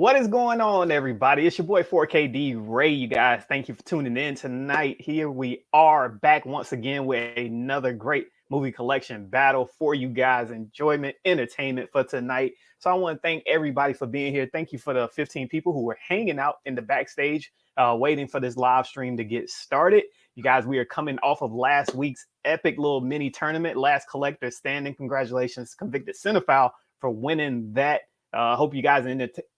What is going on, everybody? It's your boy 4KD Ray, you guys. Thank you for tuning in tonight. Here we are back once again with another great movie collection battle for you guys. Enjoyment, entertainment for tonight. So I want to thank everybody for being here. Thank you for the 15 people who were hanging out in the backstage, waiting for this live stream to get started. You guys, we are coming off of last week's epic little mini tournament, Last Collector Standing. Congratulations, Convicted Cinephile, for winning that. Hope you guys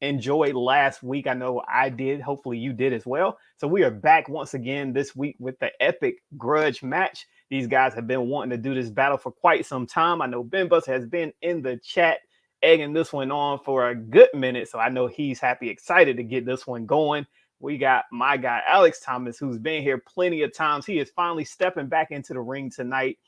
enjoyed last week. I know I did. Hopefully you did as well. So we are back once again this week with the epic grudge match. These guys have been wanting to do this battle for quite some time. I know Binbuster has been in the chat egging this one on for a good minute. So I know he's happy, excited to get this one going. We got my guy, Alex Thomas, who's been here plenty of times. He is finally stepping back into the ring tonight.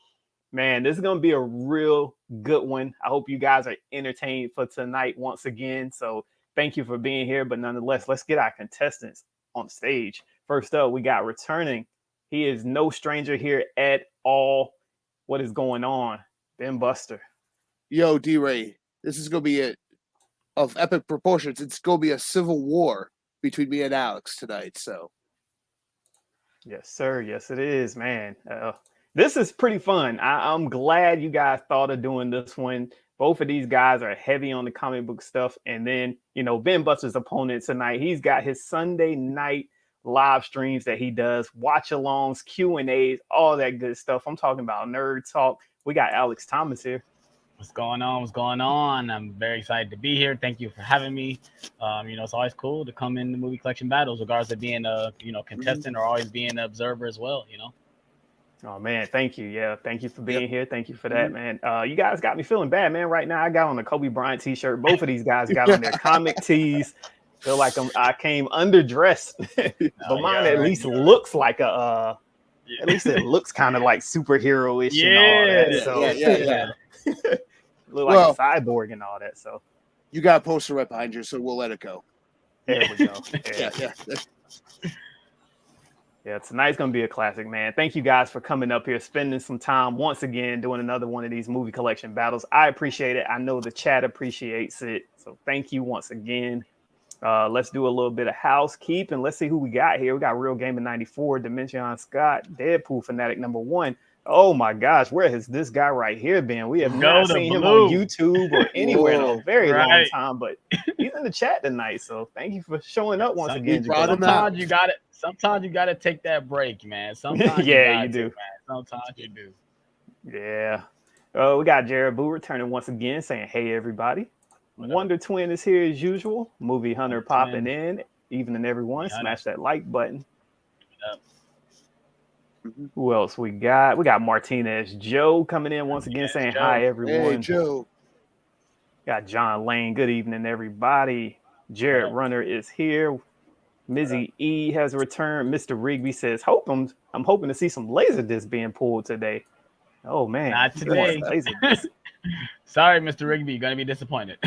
Man, this is going to be a real good one. I hope you guys are entertained for tonight once again. So thank you for being here. But nonetheless, let's get our contestants on stage. First up, we got returning. He is no stranger here at all. What is going on? Binbuster. Yo, D-Ray, this is going to be it of epic proportions. It's going to be a civil war between me and Alex tonight. So, yes, sir. Yes, it is, man. This is pretty fun. I'm glad you guys thought of doing this one. Both of these guys are heavy on the comic book stuff. And then, you know, Binbuster's opponent tonight, he's got his Sunday night live streams that he does, watch-alongs, Q&As, all that good stuff. I'm talking about nerd talk. We got Alex Thomas here. What's going on? What's going on? I'm very excited to be here. Thank you for having me. It's always cool to come in the movie collection battles, regardless of being a, contestant or always being an observer as well, Oh, man, thank you. Yeah, thank you for being here. Thank you for that, man. You guys got me feeling bad, man. Right now, I got on a Kobe Bryant T-shirt. Both of these guys got on their comic tees. Feel like I came underdressed, but mine at least looks like a. At least it looks kind of like superhero-ish and all that. So look like a cyborg and all that. So you got a poster right behind you, so we'll let it go. There we go. Yeah. Yeah, tonight's going to be a classic, man. Thank you guys for coming up here, spending some time once again doing another one of these movie collection battles. I appreciate it. I know the chat appreciates it. So thank you once again. Let's do a little bit of housekeeping. Let's see who we got here. We got Real Gamer 94, Dimension Scott, Deadpool Fanatic #1. Oh my gosh, where has this guy right here been? We have not seen him on YouTube or anywhere in a very long time, but he's in the chat tonight. So thank you for showing up once again. Sometimes you got it. Sometimes you got to take that break, man. Sometimes you do. Man. Sometimes you do. Yeah. We got Jared Boo returning once again, saying, "Hey everybody." Wonder Twin is here as usual. Movie Hunter popping in. Evening everyone. Smash that like button. Who else we got? We got Martinez Joe coming in once again saying hi everyone. Hey Joe. Got John Lane. Good evening everybody. Jared Runner is here. Mizzy E has returned. Mr. Rigby says, I'm hoping to see some laser discs being pulled today. Oh man. Not today. Sorry, Mr. Rigby, you're gonna be disappointed.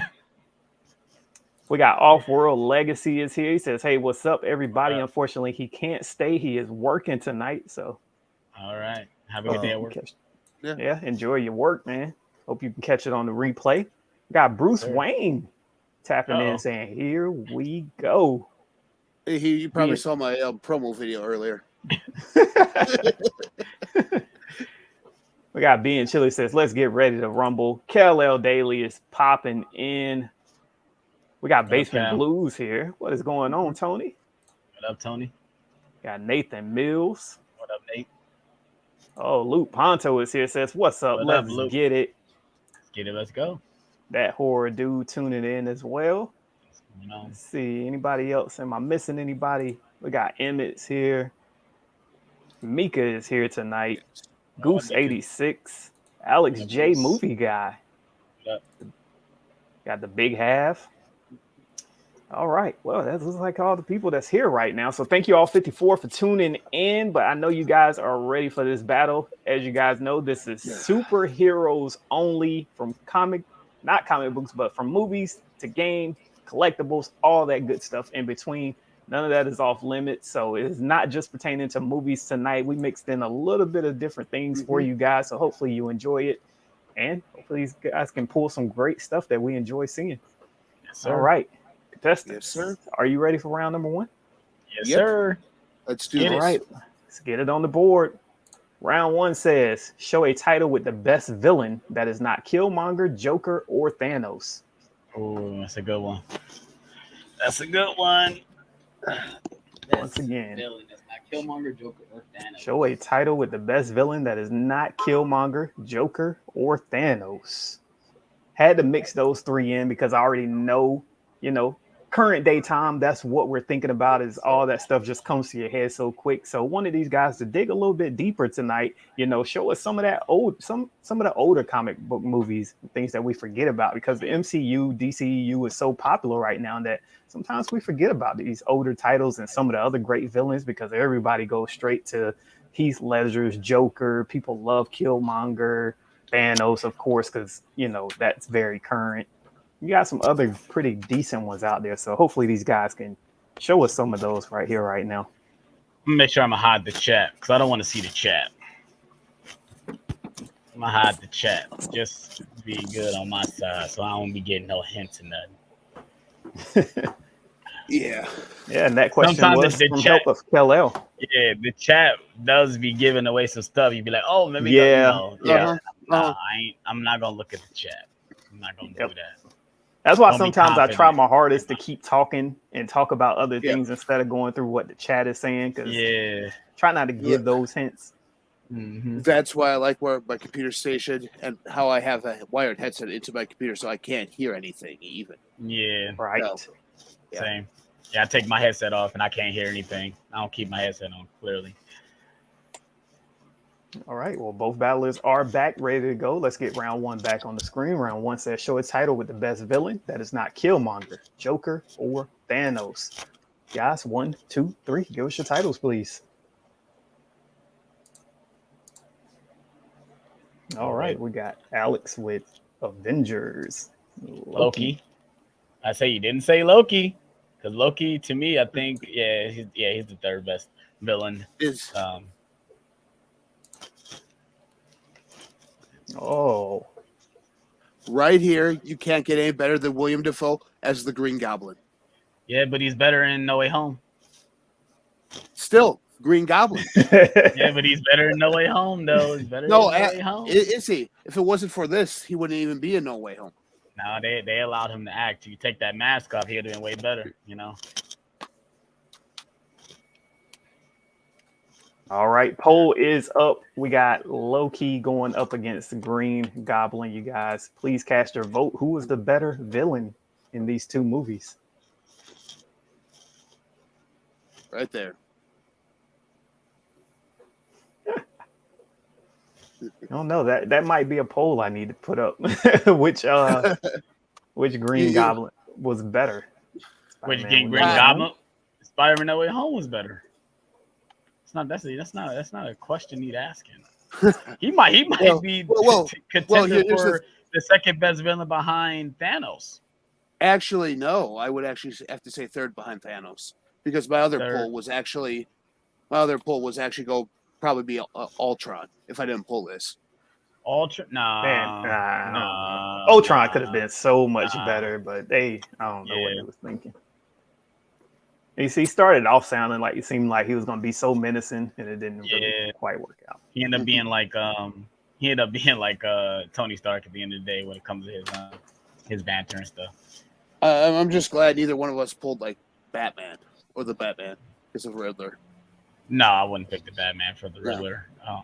We got Off-World Legacy is here. He says, "Hey, what's up, everybody?" Unfortunately, he can't stay. He is working tonight. So all right. Have a good day at work. Yeah, enjoy your work, man. Hope you can catch it on the replay. We got Bruce Wayne tapping in saying, "Here we go." You probably saw my promo video earlier. We got B and Chili says, "Let's get ready to rumble." KLL Daily is popping in. We got Basement Blues here. What is going on, Tony? What up, Tony? Got Nathan Mills. What up, Nate? Oh, Luke Ponto is here. Says, "What's up? Let's get it." Let's get it. Let's go. That horror dude tuning in as well. Let's see. Anybody else? Am I missing anybody? We got Emmett's here. Mika is here tonight. Goose 86. Alex J Movie Guy. Got the Big Half. All right. Well, that looks like all the people that's here right now. So thank you all 54 for tuning in. But I know you guys are ready for this battle. As you guys know, this is superheroes only, from not comic books, but from movies to game, collectibles, all that good stuff in between. None of that is off limits. So it is not just pertaining to movies tonight. We mixed in a little bit of different things for you guys. So hopefully you enjoy it. And hopefully these guys can pull some great stuff that we enjoy seeing. Yes, sir. All right. Contestants, Yes, sir. are you ready for round number 1? Yes, Yep. sir. Let's do Get this. it. All right, let's get it on the board. Round 1 says, show a title with the best villain that is not Killmonger, Joker, or Thanos. Oh, that's a good one. That's a good one. Once again, villain that's not Killmonger, Joker, or Thanos. show a title with the best villain that is not Killmonger, Joker, or Thanos. Had to mix those 3 in because I already know, current day time, that's what we're thinking about, is all that stuff just comes to your head so quick. So wanted these guys to dig a little bit deeper tonight, show us some of that some of the older comic book movies, things that we forget about, because the MCU, DCU is so popular right now that sometimes we forget about these older titles and some of the other great villains because everybody goes straight to Heath Ledger's Joker. People love Killmonger, Thanos, of course, because that's very current. You got some other pretty decent ones out there, so hopefully these guys can show us some of those right here, right now. I'm gonna make sure I'm gonna hide the chat because I don't want to see the chat. I'm gonna hide the chat. Just be good on my side, so I don't be getting no hints and nothing. Yeah. Yeah, and that question Sometimes was the from chat- Help of Kel-El. Yeah, the chat does be giving away some stuff. You'd be like, "Oh, let me Yeah, go." yeah. Nah, I'm not gonna look at the chat. I'm not gonna do that. That's why Don't be sometimes I try confident. my hardest to keep talking and talk about other Yeah. things instead of going through what the chat is saying, because Yeah. try not to give those hints. Mm-hmm. That's why I like where my computer's stationed and how I have a wired headset into my computer so I can't hear anything even. Yeah. Right. No. Yeah. Same. Yeah, I take my headset off and I can't hear anything. I don't keep my headset on, clearly. All right. Well, both battlers are back, ready to go. Let's get round 1 back on the screen. Round 1 says, show a title with the best villain that is not Killmonger, Joker, or Thanos. Guys, 1, 2, 3. Give us your titles, please. All right. We got Alex with Avengers Loki. I say you didn't say Loki, because Loki, to me, I think, he's the third best villain. Is Oh, right here, you can't get any better than William Dafoe as the Green Goblin. Yeah, but he's better in No Way Home. Still, Green Goblin. Yeah, but he's better in No Way Home, though. He's better in No Way Home. Is he? If it wasn't for this, he wouldn't even be in No Way Home. No, they allowed him to act. You take that mask off, he would have been way better, All right, poll is up. We got Loki going up against the Green Goblin. You guys, please cast your vote. Who is the better villain in these two movies? Right there. I don't know. That might be a poll I need to put up. which Green Goblin was better? Which Green Goblin? Spider-Man No Way Home was better. That's not a question you'd ask him. He might be contender for the second best villain behind Thanos. Actually, no. I would actually have to say third behind Thanos, because my other poll was actually go probably be Ultron if I didn't pull this. Ultron? Ultron could have been so much better, but I don't know what he was thinking. You see, he started off sounding like it seemed like he was going to be so menacing, and it didn't really quite work out. He ended up being like Tony Stark at the end of the day when it comes to his banter and stuff. I'm just glad neither one of us pulled like Batman or the Batman because of Riddler. No, I wouldn't pick the Batman for the Riddler. Oh.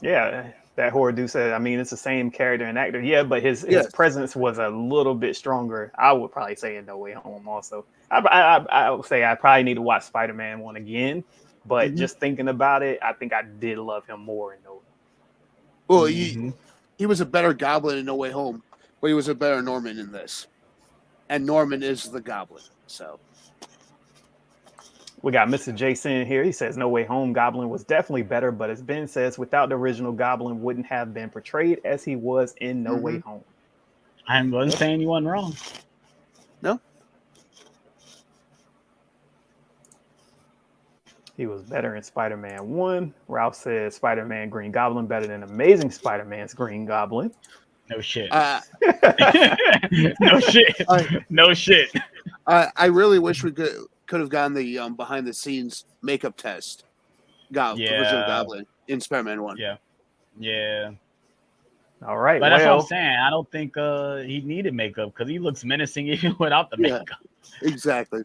Yeah, that horror dude said, I mean, it's the same character and actor. Yeah, but his presence was a little bit stronger. I would probably say in No Way Home also. I would say I probably need to watch Spider-Man 1 again, but just thinking about it, I think I did love him more in No Way Home. Well, he was a better Goblin in No Way Home, but he was a better Norman in this. And Norman is the Goblin, so... We got Mr. Jason here. He says No Way Home Goblin was definitely better, but as Ben says, without the original Goblin, wouldn't have been portrayed as he was in No Way Home. I wasn't saying you wasn't wrong. No. He was better in Spider-Man 1. Ralph says Spider-Man Green Goblin better than Amazing Spider-Man's Green Goblin. No shit. No shit. No shit. I really wish we could have gotten the behind the scenes makeup test. Original Goblin in Spider-Man 1. Yeah. All right. But that's what I'm saying. I don't think he needed makeup because he looks menacing even without the makeup. Exactly.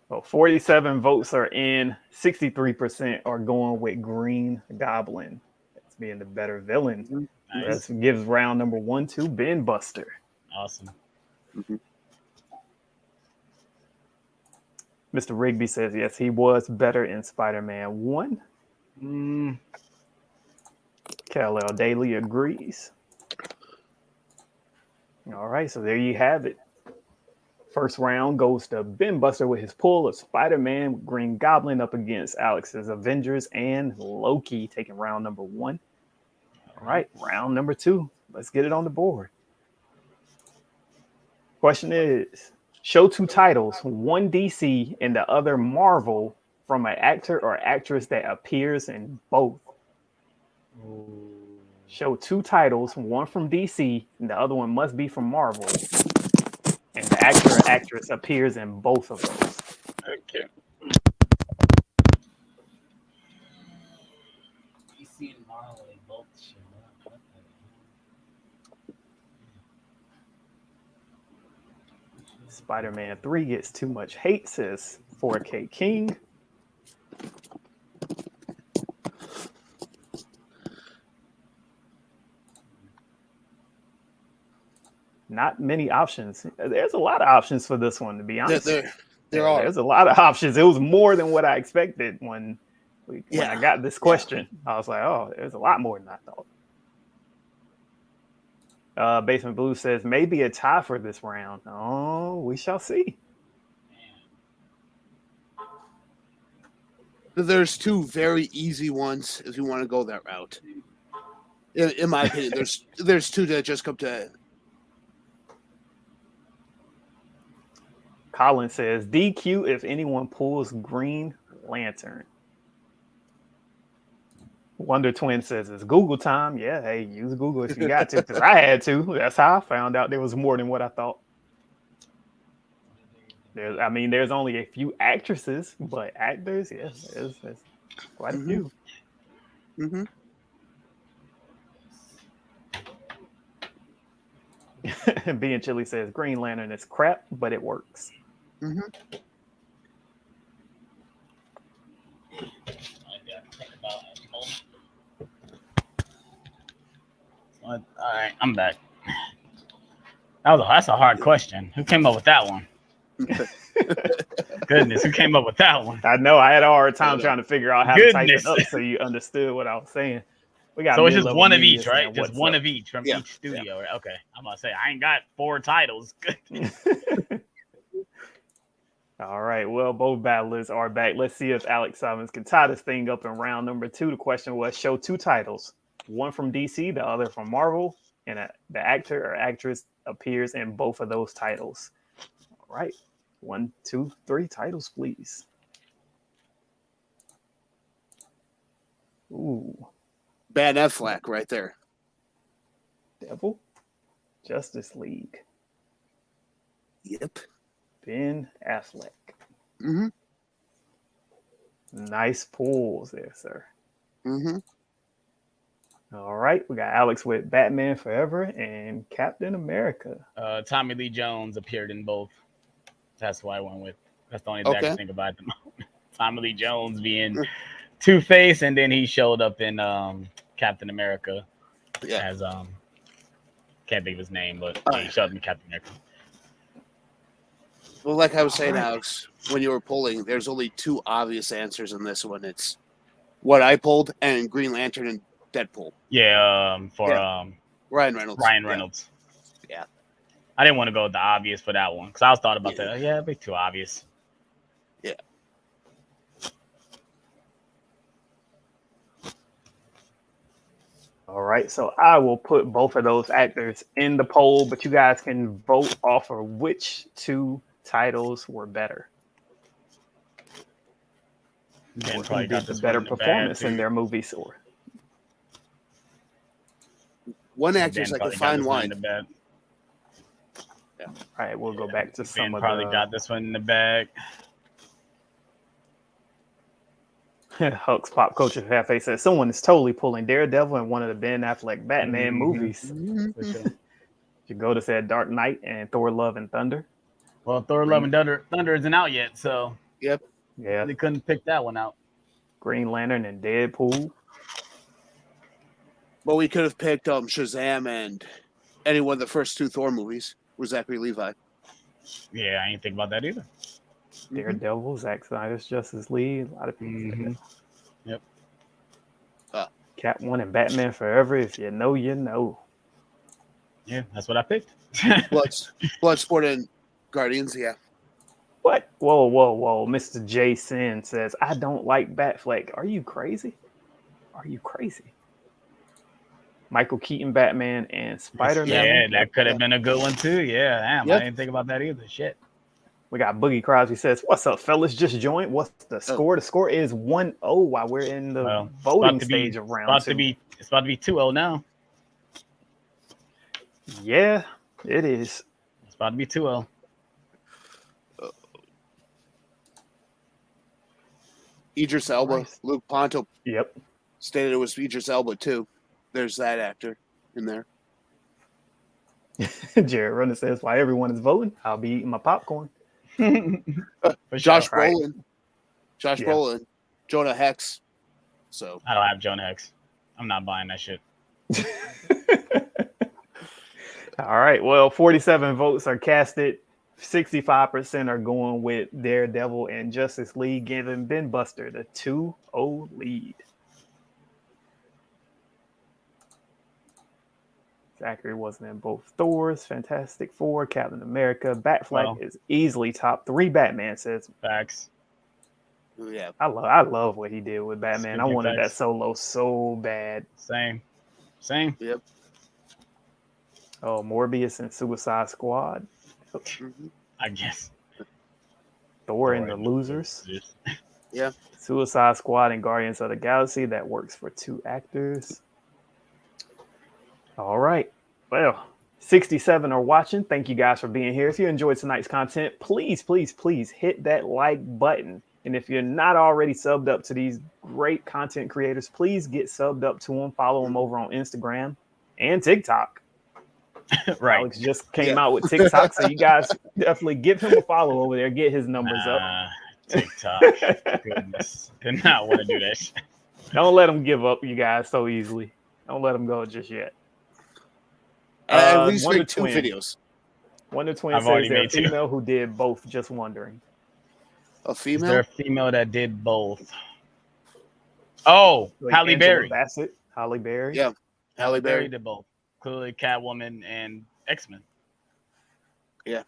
Well, 47 votes are in. 63% are going with Green Goblin. That's being the better villain. Nice. That gives round number 1 to Binbuster. Awesome. Mm-hmm. Mr. Rigby says, yes, he was better in Spider-Man 1. Kal-El Daly agrees. All right, so there you have it. First round goes to Binbuster with his pull of Spider-Man, Green Goblin up against Alex's Avengers and Loki, taking round number 1. All right, round number 2. Let's get it on the board. Question is, show 2 titles, one DC and the other Marvel, from an actor or actress that appears in both. Show 2 titles, one from DC and the other one must be from Marvel, and the actor or actress appears in both of those. Okay. DC and Marvel, they both show up. Spider-Man 3 gets too much hate, says 4K King. Not many options. There's a lot of options for this one, to be honest. There are. There's a lot of options. It was more than what I expected when I got this question. I was like, oh, there's a lot more than I thought. Basement Blue says, maybe a tie for this round. Oh, we shall see. There's 2 very easy ones if you want to go that route. In my opinion, there's 2 that just come to. Colin says, DQ if anyone pulls Green Lantern. Wonder Twin says, it's Google time. Yeah, hey, use Google if you got to, because I had to. That's how I found out there was more than what I thought. There's only a few actresses, but actors, yes, there's quite a few. Mm-hmm. Being Chili says, Green Lantern is crap, but it works. Mm-hmm. All right, I'm back. That's a hard question. Who came up with that one? Goodness, who came up with that one? I know. I had a hard time trying to figure out how to type it up so you understood what I was saying. We got so it's just one of each, right? Just one of each from each studio. Yeah. Right? Okay, I'm gonna say I ain't got 4 titles. All right. Well, both battlers are back. Let's see if Alex Simons can tie this thing up in round number 2. The question was, show 2 titles, one from DC, the other from Marvel, and the actor or actress appears in both of those titles. All right. 1, 2, 3 titles, please. Ooh. Bad Affleck right there. Devil. Justice League. Yep. Ben Affleck. Mm-hmm. Nice pulls there, sir. Mm-hmm. All right. We got Alex with Batman Forever and Captain America. Tommy Lee Jones appeared in both. That's why I went with. That's the only thing I can think about at the moment. Tommy Lee Jones being Two-Face, and then he showed up in Captain America as can't think of his name, but he showed up in Captain America. Well, like I was saying, Alex, when you were pulling, there's only 2 obvious answers in this one. It's what I pulled and Green Lantern and Deadpool. Ryan Reynolds. Yeah. I didn't want to go with the obvious for that one because I was thought about that. Yeah, it'd be too obvious. Yeah. All right, so I will put both of those actors in the poll, but you guys can vote off of which 2 titles were better. And probably got the better performance in their movies, or One actor's like a fine wine. Yeah. All right, we'll go back to some of probably got this one in the bag. Hulk's Pop Culture Cafe says someone is totally pulling Daredevil in one of the Ben Affleck Batman movies. For sure. Jagoda said Dark Knight and Thor Love and Thunder. Well, Thor Love and Thunder isn't out yet, so yeah, they couldn't pick that one out. Green Lantern and Deadpool. Well, we could have picked Shazam and any one of the first 2 Thor movies with Zachary Levi. Yeah, I ain't think about that either. Daredevil, Zack Snyder's Justice League. A lot of people. Yep. Catwoman and Batman Forever. If you know, you know. Yeah, that's what I picked. Bloodsport and Guardians, yeah. What? Whoa. Mr. J. Sin says, I don't like Batfleck. Are you crazy? Michael Keaton Batman and Spider-Man. Yeah, that could have been a good one too. Yeah, damn, I didn't think about that either. Shit. We got Boogie Crosby says, what's up, fellas? Just joined. What's the score? The score is 1-0 while we're in the voting stage of round 2. It's about to be 2-0 now. Yeah, it is. It's about to be 2-0. Idris Elba, nice. Luke Ponto. Yep. Stated it was Idris Elba too. There's that actor in there. Jared Runner says, "While everyone is voting, I'll be eating my popcorn." Josh Brolin, Brolin, Jonah Hex. So I don't have Jonah Hex. I'm not buying that shit. All right. Well, 47 votes are casted. 65% are going with Daredevil and Justice League, giving Binbuster the 2-0 lead. Zachary wasn't in both Thors, Fantastic Four, Captain America. Batfleck is easily top 3. Batman says. Facts. Yeah, I love what he did with Batman. I wanted that solo so bad. Same. Yep. Oh, Morbius and Suicide Squad. I guess. Thor and the Losers. Yeah. Suicide Squad and Guardians of the Galaxy. That works for 2 actors. All right. Well, 67 are watching. Thank you guys for being here. If you enjoyed tonight's content, please hit that like button. And if you're not already subbed up to these great content creators, please get subbed up to them. Follow them over on Instagram and TikTok. Right. Alex just came out with TikTok, so you guys definitely give him a follow over there. Get his numbers up. TikTok. Goodness. Did not want to do that shit. Don't let him give up, you guys, so easily. Don't let him go just yet. At least make 2 videos. Wonder Twin says there's a female who did both. Just wondering. A female? Is there a female that did both? Oh, like Halle Berry. Bassett, Halle Berry. Yeah, Halle Berry did both. Clearly, Catwoman and X-Men. Yeah.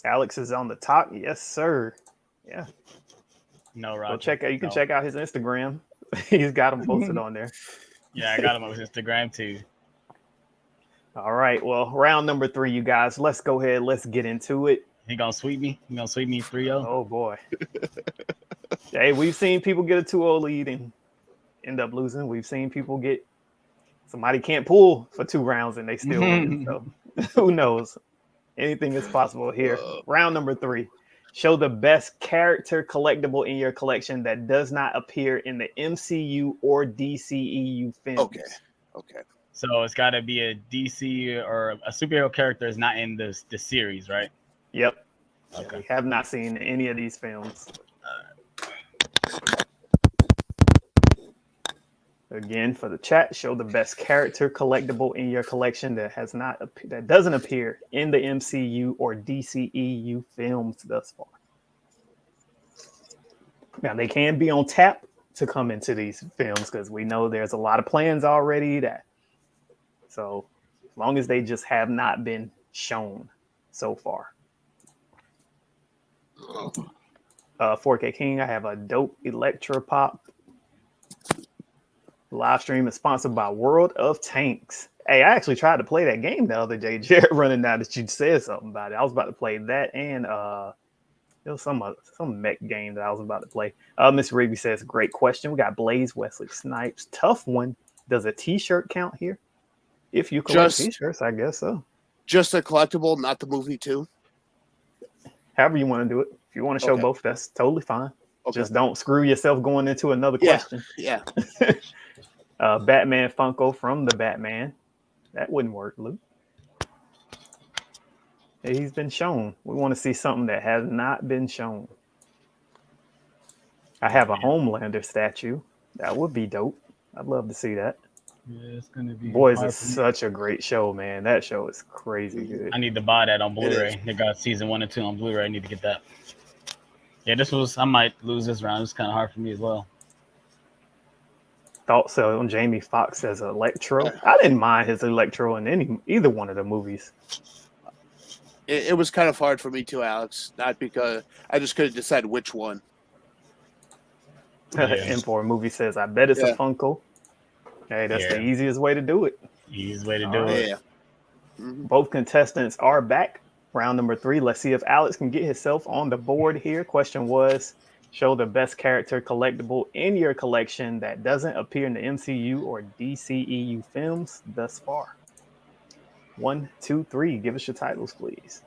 Alex is on the top. Yes, sir. Yeah. No, Roger. Go check out. You can check out his Instagram. He's got them posted on there. Yeah, I got him on his Instagram too. All right. Well, round number 3, you guys. Let's go ahead. Let's get into it. He gonna sweep me? He gonna sweep me 3-0? Oh boy. Hey, we've seen people get a 2-0 lead and end up losing. We've seen people get somebody can't pull for 2 rounds and they still win. So who knows? Anything is possible here. Round number 3. Show the best character collectible in your collection that does not appear in the MCU or DCEU films. Okay. So it's got to be a DC or a superhero character is not in the series, right? Yep. Okay. We have not seen any of these films. Again, for the chat, show the best character collectible in your collection that doesn't appear in the MCU or DCEU films thus far. Now, they can be on tap to come into these films because we know there's a lot of plans already. So, as long as they just have not been shown so far. 4K King, I have a dope Electra Pop. Live stream is sponsored by World of Tanks. Hey, I actually tried to play that game the other day, Jared, running down that you said something about it. I was about to play that and there was some mech game that I was about to play. Miss Rigby says, great question. We got Blaze, Wesley Snipes. Tough one. Does a T-shirt count here? If you collect T-shirts, I guess so. Just a collectible, not the movie too. However you want to do it. If you want to show both, that's totally fine. Okay. Just don't screw yourself going into another question. Yeah. Batman Funko from the Batman. That wouldn't work, Luke. He's been shown. We want to see something that has not been shown. I have a Homelander statue. That would be dope. I'd love to see that. Yeah, it's gonna be. Boys, it's such a great show, man. That show is crazy good. I need to buy that on Blu-ray. They got season 1 and 2 on Blu-ray. I need to get that. Yeah, I might lose this round. It's kind of hard for me as well. Thoughts on Jamie Foxx as Electro? I didn't mind his Electro in either one of the movies. It was kind of hard for me too, Alex. Not because I just couldn't decide which one. M4 movie says, I bet it's a Funko. Hey, that's the easiest way to do it. Easiest way to do it. Yeah. Both contestants are back. Round number 3. Let's see if Alex can get himself on the board here. Question was, show the best character collectible in your collection that doesn't appear in the MCU or DCEU films thus far. 1, 2, 3. Give us your titles, please.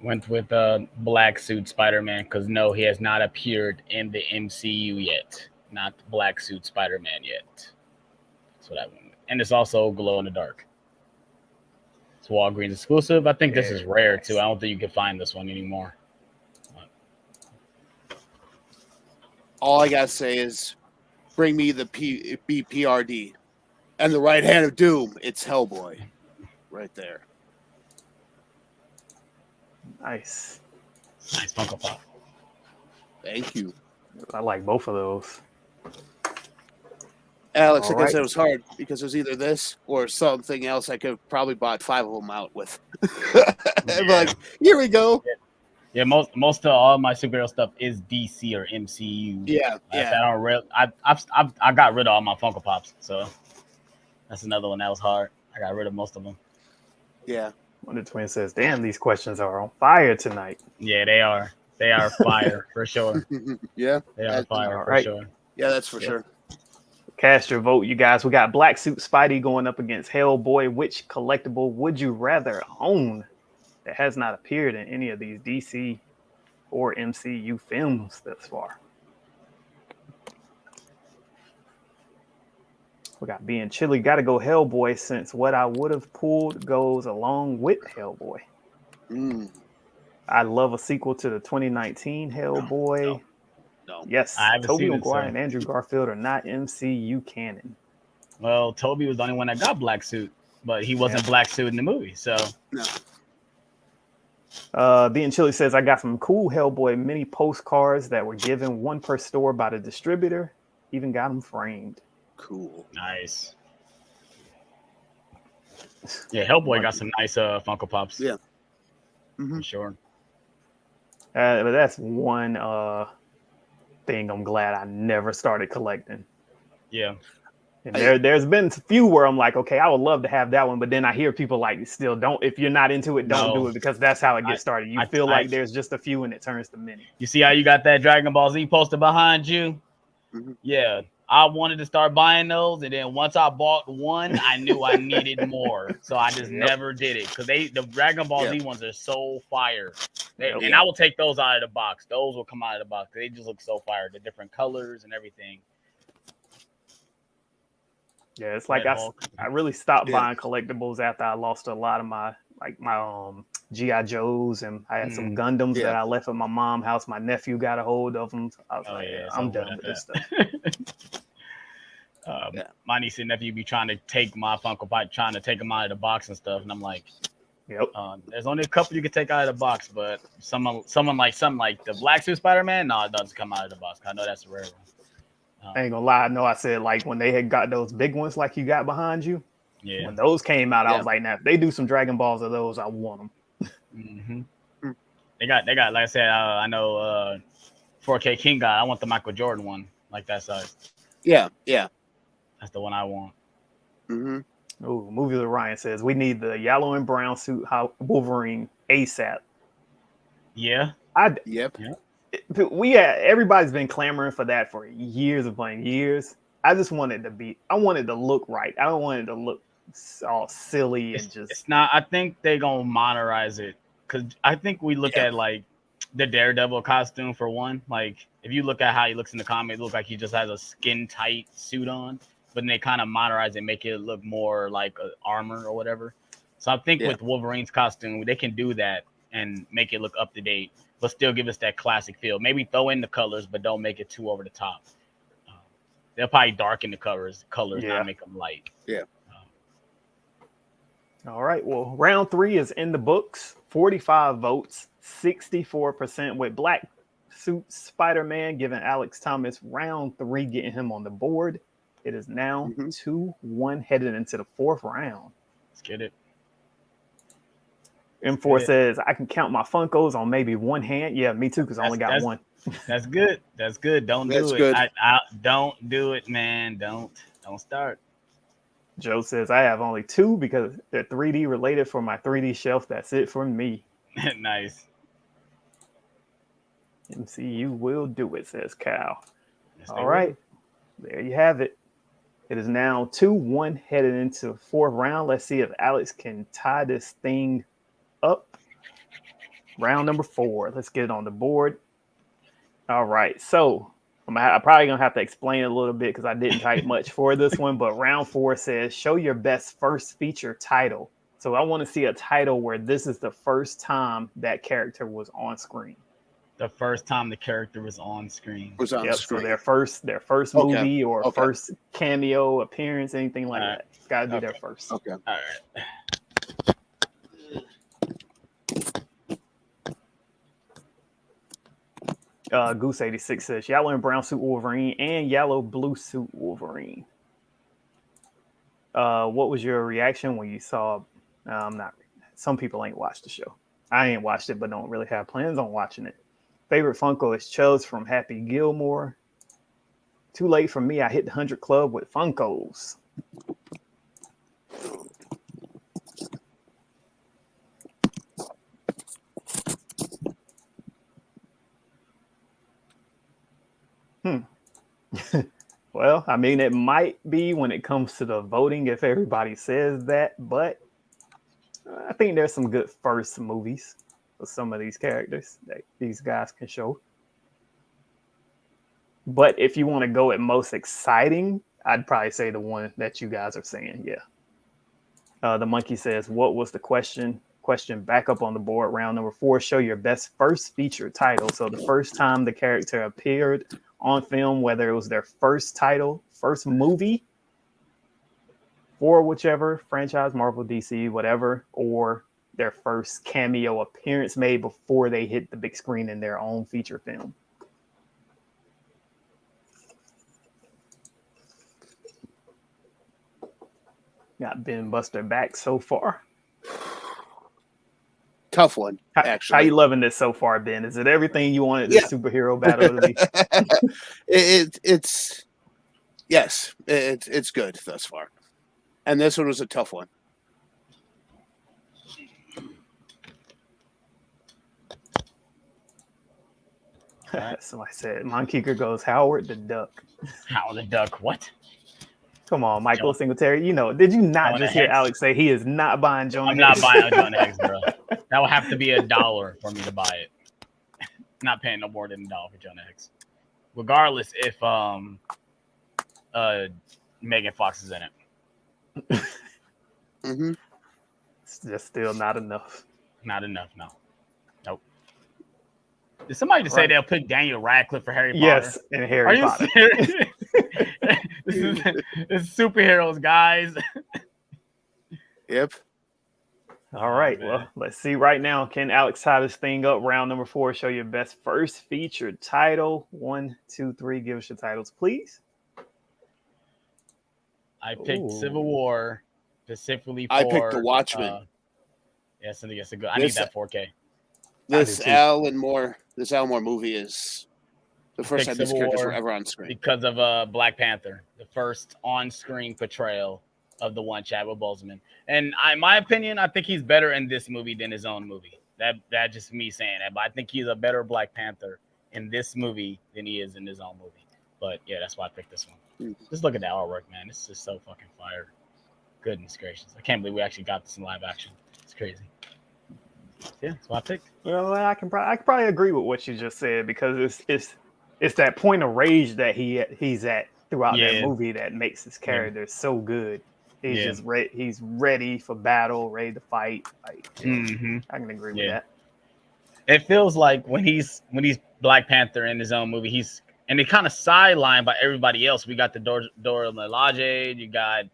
Went with Black Suit Spider-Man because no, he has not appeared in the MCU yet. Not Black Suit Spider-Man yet. That's what I went with. And it's also glow in the dark. It's Walgreens exclusive. I think this is rare too. I don't think you can find this one anymore. All I gotta say is, bring me the BPRD and the right hand of doom. It's Hellboy, right there. Nice Funko Pop. Thank you. I like both of those. Alex, like I said, it was hard because it was either this or something else I could have probably bought 5 of them out with. Like, here we go. Yeah, most of all my superhero stuff is DC or MCU. Yeah. I got rid of all my Funko Pops, so that's another one that was hard. I got rid of most of them. Yeah. Wonder Twin says, "Damn, these questions are on fire tonight." Yeah, they are. They are fire for sure. Yeah, they are fire for sure. Yeah, that's for sure. Cast your vote, you guys. We got Black Suit Spidey going up against Hellboy. Which collectible would you rather own that has not appeared in any of these DC or MCU films thus far? We got being chilly. Got to go Hellboy since what I would have pulled goes along with Hellboy. I love a sequel to the 2019 Hellboy. No. Yes, Tobey Maguire and Andrew Garfield are not MCU canon. Well, Tobey was the only one that got Black Suit, but he wasn't Black Suit in the movie, so. No. Being Chilly says, I got some cool Hellboy mini postcards that were given one per store by the distributor. Even got them framed. Cool. Nice. Yeah, Hellboy got some nice Funko Pops. Yeah. For sure. But that's one thing I'm glad I never started collecting. Yeah. And there's been a few where I'm like, okay, I would love to have that one, but then I hear people like, still don't. If you're not into it, don't do it, because that's how it gets started. You feel like there's just a few and it turns to many. You see how you got that Dragon Ball Z poster behind you? Yeah. I wanted to start buying those, and then once I bought one, I knew I needed more, so I just never did it, because the Dragon Ball Z ones are so fire, and I will take those out of the box. Those will come out of the box. They just look so fire, the different colors and everything. Yeah, it's like I really stopped buying collectibles after I lost a lot of my G.I. Joes, and I had some Gundams that I left at my mom's house. My nephew got a hold of them. So I was I'm done with this stuff. My niece and nephew be trying to take my Funko Pop, trying to take them out of the box and stuff, and I'm like, there's only a couple you can take out of the box, but someone like something like the Black Suit Spider-Man, no, it doesn't come out of the box. I know that's a rare one. I ain't gonna lie. I know I said, like, when they had got those big ones like you got behind you, when those came out, I was like, now if they do some Dragon Balls of those, I want them. They got like I said, I know 4K King God, I want the Michael Jordan one, like that size. Yeah. That's the one I want. Oh, Movie with Ryan says we need the yellow and brown suit Wolverine ASAP. Yeah. Yep. Everybody's been clamoring for that for years. I just wanted I wanted to look right. I don't want it to look all silly and just. It's not. I think they gonna monetize it because I think we look at like the Daredevil costume for one. Like if you look at how he looks in the comic, it looks like he just has a skin tight suit on. But then they kind of monetize it, make it look more like armor or whatever. So I think with Wolverine's costume, they can do that and make it look up to date, but still give us that classic feel. Maybe throw in the colors, but don't make it too over the top. They'll probably darken the colors, not make them light. Yeah. All right. Well, round 3 is in the books. 45 votes, 64% with Black Suit Spider-Man, giving Alex Thomas round 3, getting him on the board. It is now 2-1 headed into the 4th round. Let's get it. M4 says, I can count my Funkos on maybe one hand. Yeah, me too, because I only got one. That's good. That's good. Don't do it. I don't do it, man. Don't start. Joe says, I have only 2 because they're 3D related for my 3D shelf. That's it for me. Nice. MCU will do it, says Cal. Yes, all right. There you have it. It is now 2-1 headed into the 4th round. Let's see if Alex can tie this thing up. Round number 4. Let's get it on the board. All right. So I'm probably going to have to explain it a little bit because I didn't type much for this one. But round 4 says, show your best first feature title. So I want to see a title where this is the first time that character was on screen. The first time the character was on screen. So their first movie or first cameo appearance, anything like that. It's got to be their first. Okay. All right. Goose 86 says yellow and brown suit Wolverine and yellow blue suit Wolverine. What was your reaction when you saw? Some people ain't watched the show. I ain't watched it, but don't really have plans on watching it. Favorite Funko is Chubbs from Happy Gilmore. Too late for me. I hit the 100 club with Funkos. Well, I mean, it might be when it comes to the voting if everybody says that, but I think there's some good first movies for some of these characters that these guys can show. But if you want to go at most exciting, I'd probably say the one that you guys are saying. Yeah. The monkey says, what was the question? Question back up on the board. Round number 4, show your best first feature title. So the first time the character appeared on film, whether it was their first title, first movie, for whichever franchise, Marvel, DC, whatever, or their first cameo appearance made before they hit the big screen in their own feature film. Got Binbuster back so far. Tough one, actually. How you loving this so far, Ben? Is it everything you wanted this superhero battle to be? It's good thus far. And this one was a tough one. So I said, Monkeeker goes, Howard the Duck. Howard the Duck, what? Come on, Michael Singletary. You know, did you not just hear Alex say he is not buying Jonah Hex? I'm not buying Jonah Hex, bro. That would have to be $1 for me to buy it. Not paying no more than $1 for Jonah Hex. Regardless if Megan Fox is in it. Mm-hmm. It's just still not enough. Not enough, no. Nope. Did somebody just say they'll pick Daniel Radcliffe for Harry Potter? Yes, and Harry Potter. Are you serious? This is superheroes, guys. Yep. All right. Well, let's see right now. Can Alex tie this thing up? Round number 4. Show your best first featured title. 1, 2, 3. Give us your titles, please. I picked Civil War specifically for. I picked The Watchmen. Yes, I think it's a good. I need that 4K. This Alan Moore movie is the first time these characters were ever on screen because of Black Panther, the first on-screen portrayal of the one Chadwick Boseman. And in my opinion, I think he's better in this movie than his own movie. That just me saying that, but I think he's a better Black Panther in this movie than he is in his own movie. But yeah, that's why I picked this one. Just look at the artwork, man. It's just so fucking fire. Goodness gracious. I can't believe we actually got this in live action. It's crazy. Yeah, that's what I picked. Well, I can probably agree with what you just said, because it's that point of rage that he's at throughout that movie that makes his character so good. He's just he's ready for battle, ready to fight. Like, I can agree with that. It feels like when he's Black Panther in his own movie, and they kind of sidelined by everybody else. We got the Dora Milaje, you got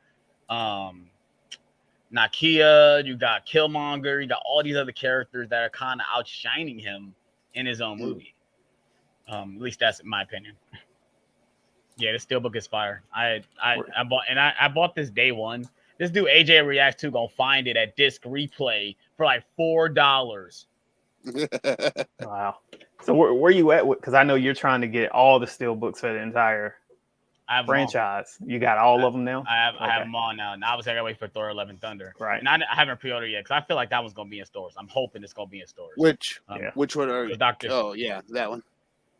Nakia, you got Killmonger, you got all these other characters that are kind of outshining him in his own movie. At least that's my opinion. Yeah, the Steelbook is fire. I bought this day one. This dude AJ Reacts 2 gonna find it at Disc Replay for like $4. Wow. So where you at? Because I know you're trying to get all the Steelbooks for the entire franchise. You got all of them now? I have them all now. Now obviously I gotta wait for Thor: Love and Thunder. Right. And I haven't pre-ordered yet because I feel like that one's gonna be in stores. I'm hoping it's gonna be in stores. Which one are Doctor? Oh yeah, that one.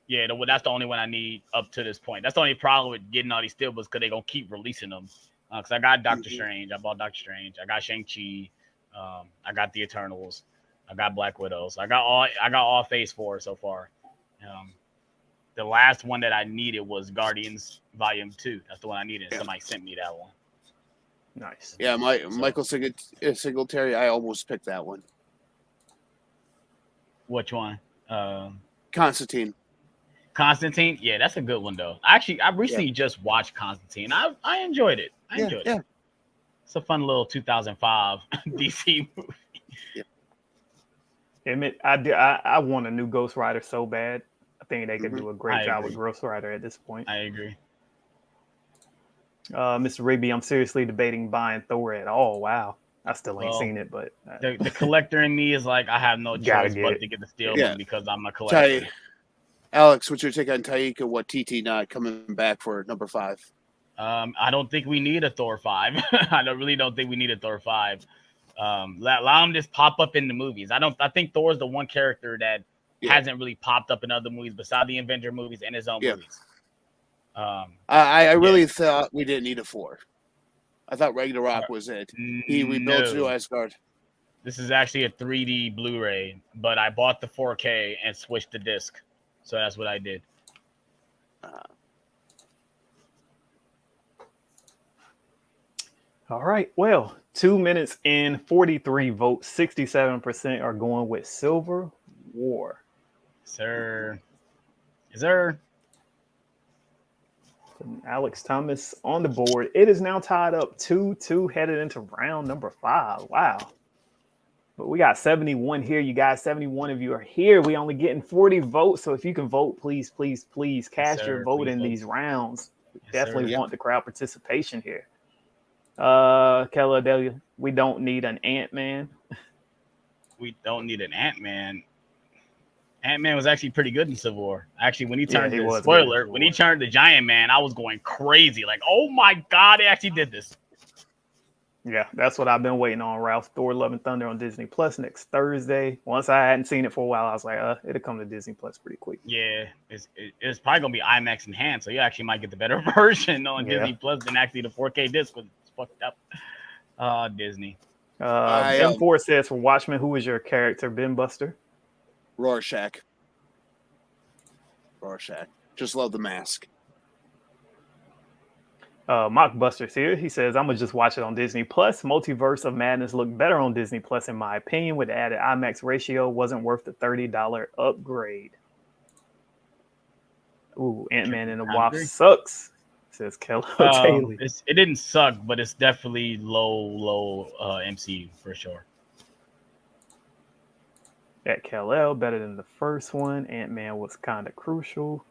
Yeah, that's the only one I need up to this point. That's the only problem with getting all these Steelbooks, because they're gonna keep releasing them. Because I got Doctor Strange, I bought Doctor Strange, I got Shang-Chi, I got the Eternals, I got Black Widows, I got all Phase 4 so far. The last one that I needed was Guardians Volume 2. That's the one I needed. Yeah. Somebody sent me that one. Nice. Yeah, Michael Singletary, I almost picked that one. Which one? Constantine. Constantine? Yeah, that's a good one, though. Actually, I recently just watched Constantine. I enjoyed it. I enjoyed it. It's a fun little 2005 DC movie. I want a new Ghost Rider so bad. I think they could do a great job with Ghost Rider at this point. I agree. Mr. Rigby, I'm seriously debating buying Thor at all. Wow. I still ain't seen it, but the collector in me is like, I have no choice but to get the Steelbook because I'm a collector. Alex, what's your take on Taika Waititi not coming back for number 5? I don't think we need a Thor 5. I really don't think we need a Thor 5. Allow him to just pop up in the movies. I think Thor's the one character that hasn't really popped up in other movies besides the Avenger movies and his own movies. I really thought we didn't need a 4. I thought Ragnarok was it. He rebuilt New Asgard. This is actually a 3D Blu-ray, but I bought the 4K and switched the disc. So that's what I did. All right. Well, 2 minutes and 43 votes. 67% are going with Civil War. Sir. Is there? Alex Thomas on the board. It is now tied up 2-2 headed into round number 5. Wow. But we got 71 here, you guys. 71 of you are here. We only getting 40 votes. So if you can vote, please, please, please cast your vote in these rounds. We definitely want the crowd participation here. Keller Delia, we don't need an Ant-Man. We don't need an Ant-Man. Ant-Man was actually pretty good in Civil War. Actually, when he turned when he turned the Giant Man, I was going crazy. Like, oh my God, they actually did this. Yeah, that's what I've been waiting on, Ralph. Thor: Love and Thunder on Disney Plus next Thursday. Once I hadn't seen it for a while, I was like, it'll come to Disney Plus pretty quick. Yeah, it's probably going to be IMAX enhanced, so you actually might get the better version on Disney Plus than actually the 4K disc, was fucked up. Disney. M4 says, for Watchmen, who is your character, Binbuster? Rorschach. Just love the mask. Mockbuster's here. He says, I'm going to just watch it on Disney Plus. Multiverse of Madness looked better on Disney Plus, in my opinion, with the added IMAX ratio. Wasn't worth the $30 upgrade. Ooh, Ant-Man and the Wasp sucks, says Keller Taylor. It didn't suck, but it's definitely low MCU for sure. At Kal-El, better than the first one. Ant-Man was kind of crucial.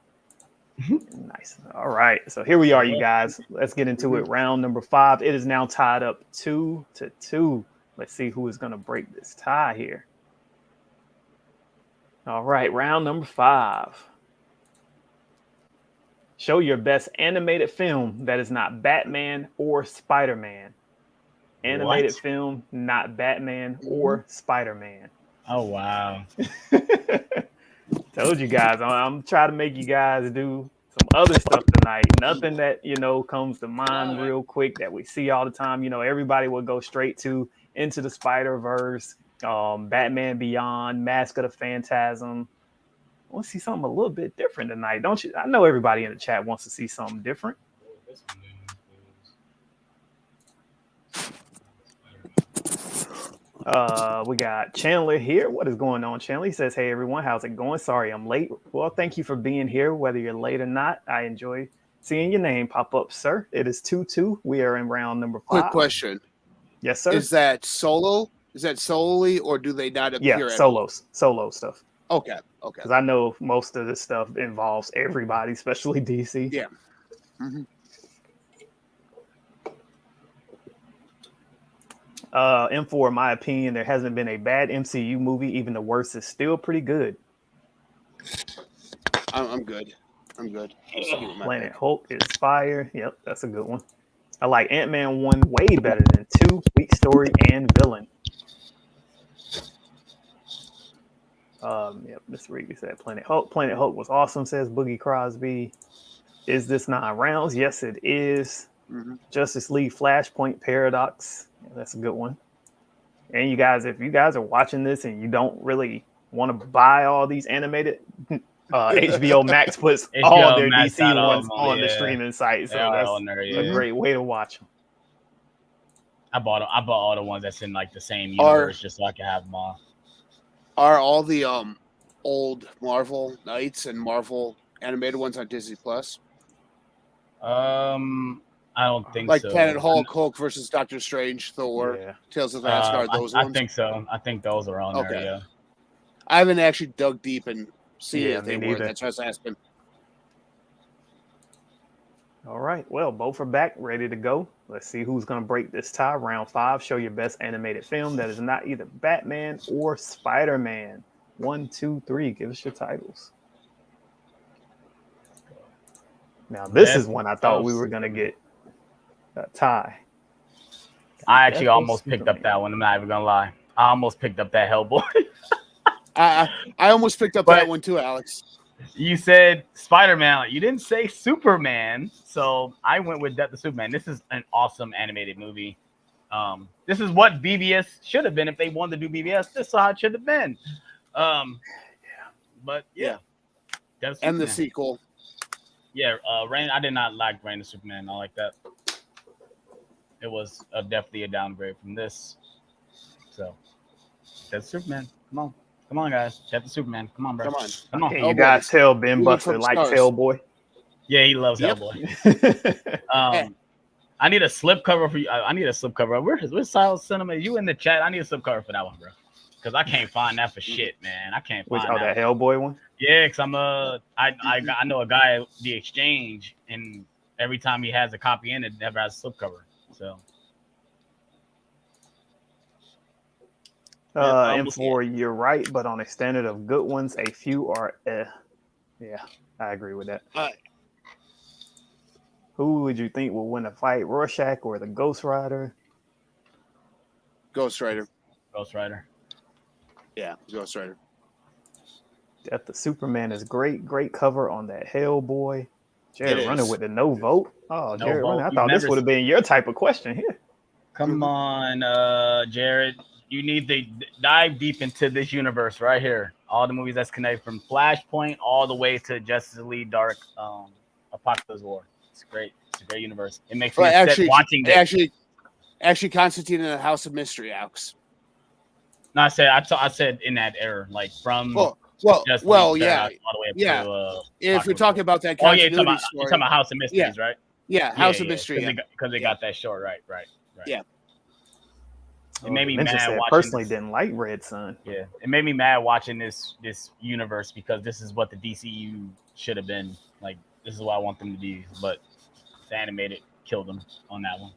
Nice. All right. So here we are, you guys. Let's get into it. Round number 5. It is now tied up 2-2. Let's see who is going to break this tie here. All right. Round number 5. Show your best animated film that is not Batman or Spider-Man. Animated film, not Batman or Spider-Man. Oh, wow. Told you guys, I'm trying to make you guys do some other stuff tonight. Nothing that comes to mind real quick that we see all the time. Everybody will go straight to Into the Spider-Verse, Batman Beyond, Mask of the Phantasm. I want to see something a little bit different tonight, don't you? I know everybody in the chat wants to see something different. We got Chandler here. What is going on, Chandler? He says, hey, everyone, how's it going? Sorry I'm late. Well, thank you for being here, whether you're late or not. I enjoy seeing your name pop up, sir. It is 2-2. We are in round number 5. Quick question. Yes, sir. Is that solo? Is that solely, or do they not appear? Yeah, solo stuff. Okay. Because I know most of this stuff involves everybody, especially DC. Yeah. Mm-hmm. M4, in my opinion, there hasn't been a bad MCU movie. Even the worst is still pretty good. I'm good. Planet Hulk is fire. Yep, that's a good one. I like Ant-Man 1 way better than 2. Weak story and villain. Yep, Mr. Rigby said Planet Hulk. Planet Hulk was awesome, says Boogie Crosby. Is this 9 rounds? Yes, it is. Mm-hmm. Justice League Flashpoint Paradox. Yeah, that's a good one. And you guys, if you guys are watching this and you don't really want to buy all these animated, HBO Max puts all their DC ones on the streaming site, so that's a great way to watch them. I bought all the ones that's in like the same universe just so I can have them all. Are all the old Marvel Knights and Marvel animated ones on Disney Plus? I don't think like so. Planet Hulk, Hulk versus Doctor Strange, Thor, Tales of Asgard. Those ones. I think so. I think those are on there. Yeah. I haven't actually dug deep and seen if they were. That's what I was asking. All right. Well, both are back, ready to go. Let's see who's going to break this tie. Round 5. Show your best animated film that is not either Batman or Spider-Man. 1, 2, 3. Give us your titles. Now, this is one I thought we were going to get a tie. I actually almost picked up that one. I'm not even going to lie. I almost picked up that Hellboy. I almost picked up that one too, Alex. You said Spider-Man. You didn't say Superman. So I went with Death of Superman. This is an awesome animated movie. This is what BVS should have been if they wanted to do BVS. This is how it should have been. But yeah. And the sequel. Yeah, Reign. I did not like Reign of Superman. I like that. It was definitely a downgrade from this. So, that's Superman. Come on, guys. Death of Superman. Come on, bro. Come on. Hey, you guys tell Binbuster likes Hellboy. Yeah, he loves Hellboy. I need a slipcover for you. I need a slipcover. Where's Silas Cinema? You in the chat? I need a slipcover for that one, bro. Because I can't find that for shit, man. I can't find that Hellboy one. Yeah, because I know a guy at the Exchange, and every time he has a copy in it, never has a slipcover. So. M4, you're right, but on a standard of good ones, a few are Yeah, I agree with that. Who would you think will win a fight, Rorschach or the Ghost Rider? Ghost Rider. Yeah, Ghost Rider. Death of Superman is great cover on that Hellboy. Jared running with the no vote. Oh, Jared running. I thought this would have been your type of question here. Come on, Jared. You need to dive deep into this universe right here. All the movies that's connected from Flashpoint all the way to Justice League Dark Apocalypse War. It's great. It's a great universe. It makes me watching this. Actually, Constantine in the House of Mystery, Alex. No, I said in that era, like from yeah. all the way up to if you're talking about that continuity you're talking about House of Mysteries, right? Yeah, House of Mystery. Because they got that short, right. Yeah. It made me mad watching. Personally, didn't like Red Sun. Yeah, it made me mad watching this universe because this is what the DCU should have been. Like, this is what I want them to be, but the animated killed them on that one.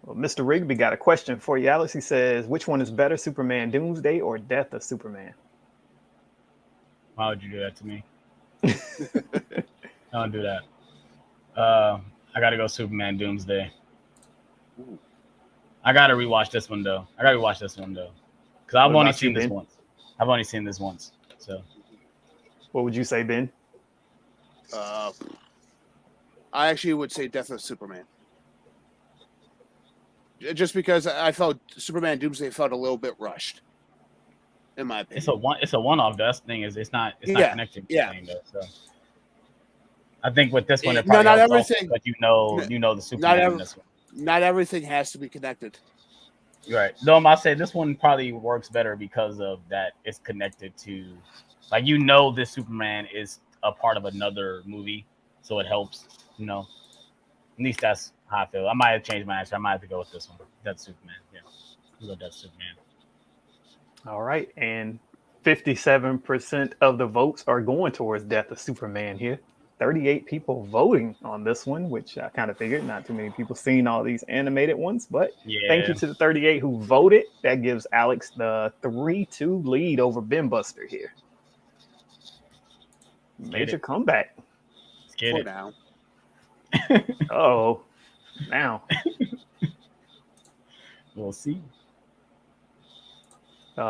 Well, Mr. Rigby got a question for you, Alex. He says, which one is better, Superman Doomsday or Death of Superman? Why would you do that to me? Don't do that. I got to go Superman Doomsday. Ooh. I got to rewatch this one, though. Because I've only seen this once. So. What would you say, Ben? I actually would say Death of Superman. Just because I felt Superman Doomsday felt a little bit rushed, in my opinion. It's a one-off. The thing is, it's not connected to anything though. So I think with this one, it probably not everything. But you know the Superman in this one. Not everything has to be connected. Right. No, I say this one probably works better because of that. It's connected to, like, this Superman is a part of another movie, so it helps. At least that's how I feel. I might have changed my answer. I might have to go with this one. That's Superman. Yeah, we'll go That's Superman. All right, and 57% of the votes are going towards Death of Superman here. 38 people voting on this one, which I kind of figured not too many people seen all these animated ones, but thank you to the 38 who voted. That gives Alex the 3-2 lead over Binbuster here. Major comeback. Let's get it. Now. Oh, now. We'll see.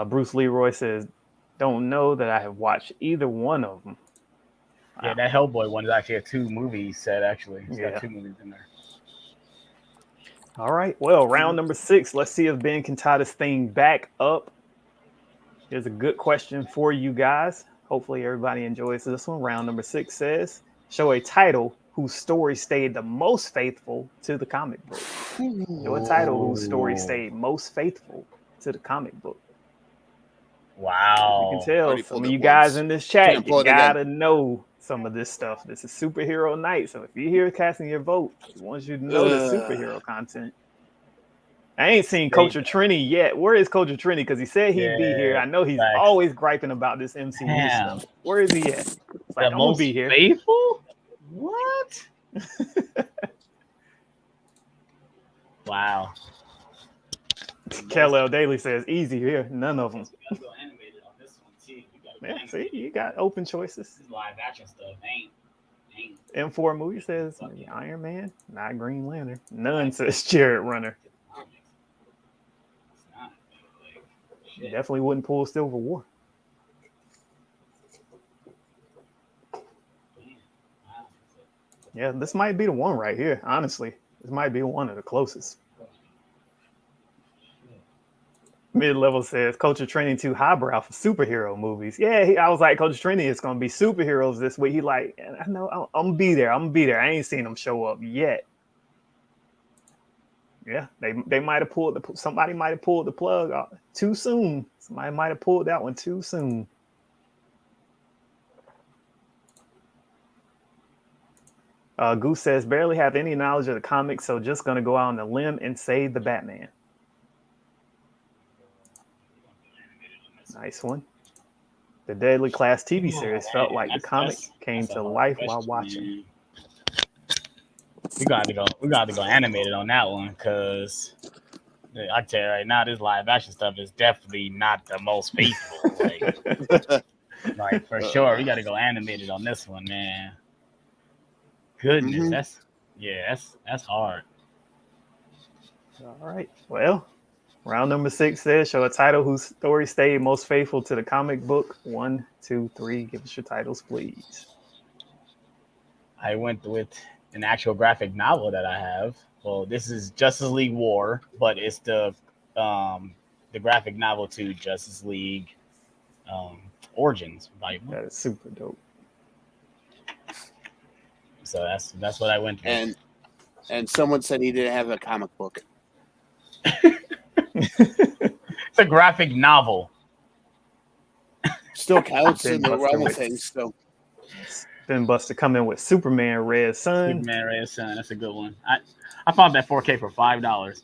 Bruce Leroy says, don't know that I have watched either one of them. Yeah, that Hellboy one is actually a 2-movie set, actually. It's got 2 movies in there. All right. Well, round number 6. Let's see if Ben can tie this thing back up. Here's a good question for you guys. Hopefully everybody enjoys this one. Round number 6 says, show a title whose story stayed the most faithful to the comic book. Show a title whose story stayed most faithful to the comic book. Wow. You can tell some of you guys in this chat, you gotta know some of this stuff. This is superhero night. So if you're here casting your vote, we want you to know the superhero content. I ain't seen Culture Trini yet. Where is Culture Trini? Because he said he'd be here. I know he's always griping about this MCU stuff. Where is he at? It's like, I'm gonna be here. Faithful? What? Wow. Kel Daily says easy here. None of them. Yeah, see, you got open choices. This live action stuff ain't. M4 movie says Iron Man, not Green Lantern. None says Jared Runner. Definitely wouldn't pull Civil War. Yeah, this might be the one right here. Honestly, this might be one of the closest. Mid-level says Culture Training too highbrow for superhero movies. Yeah, I was like, Culture Training is gonna be superheroes this week. He like, I know, I'm gonna be there. I ain't seen them show up yet. Yeah, they might have somebody might have pulled the plug too soon. Somebody might have pulled that one too soon. Goose says barely have any knowledge of the comics, so just gonna go out on a limb and say the Batman. Nice one. The Deadly Class TV series felt like the comic came to life while watching. We got to go animated on that one because I tell you right now, this live action stuff is definitely not the most faithful. Like for sure, we got to go animated on this one, man. Goodness, that's hard. All right, well. Round number 6 says, show a title whose story stayed most faithful to the comic book. 1, 2, 3. Give us your titles, please. I went with an actual graphic novel that I have. Well, this is Justice League War, but it's the graphic novel to Justice League Origins. That is super dope. So that's what I went with. And someone said he didn't have a comic book. It's a graphic novel. Still counts in the realm of things. So, Binbuster coming with Superman Red Sun. Superman Red Sun. That's a good one. I found that 4K for $5.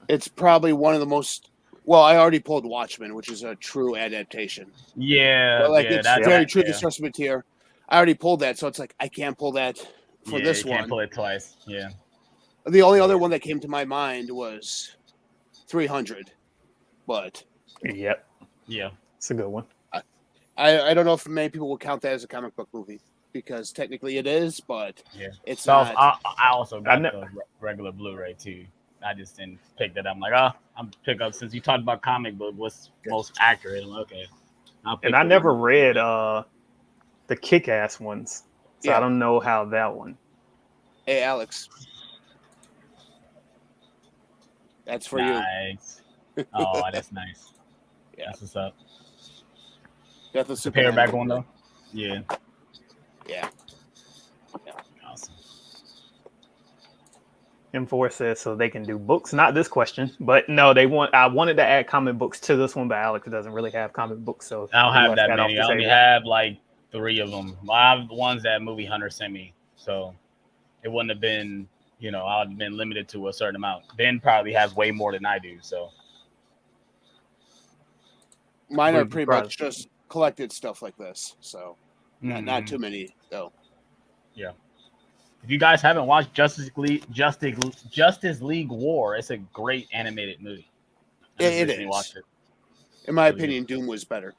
It's probably one of the most. Well, I already pulled Watchmen, which is a true adaptation. Yeah, but it's very true to source material. I already pulled that, so it's like I can't pull that for this one. Can't pull it twice. Yeah. The only other one that came to my mind was 300, but yeah, it's a good one. I don't know if many people will count that as a comic book movie because technically it is, but it's not. I also got the regular Blu-ray too. I just didn't pick that up. I'm like, I'm pick up since you talked about comic book. What's most accurate? I'm like, okay. And I never read the Kick-Ass ones. So I don't know how that one. Hey, Alex. That's for you. Oh, that's nice. Yeah. That's what's up. That's the super paperback one, though? Yeah. Yeah. Awesome. M4 says so they can do books. Not this question, but no, I wanted to add comic books to this one, but Alex doesn't really have comic books, so I don't have that many. I only have like 3 of them. I have the ones that Movie Hunter sent me, so it wouldn't have been, I'd have been limited to a certain amount. Ben probably has way more than I do, so. Mine are pretty much just collected stuff like this, so not too many though. Yeah. If you guys haven't watched Justice League War, it's a great animated movie. It is. Watch it. In my opinion, Doom was better.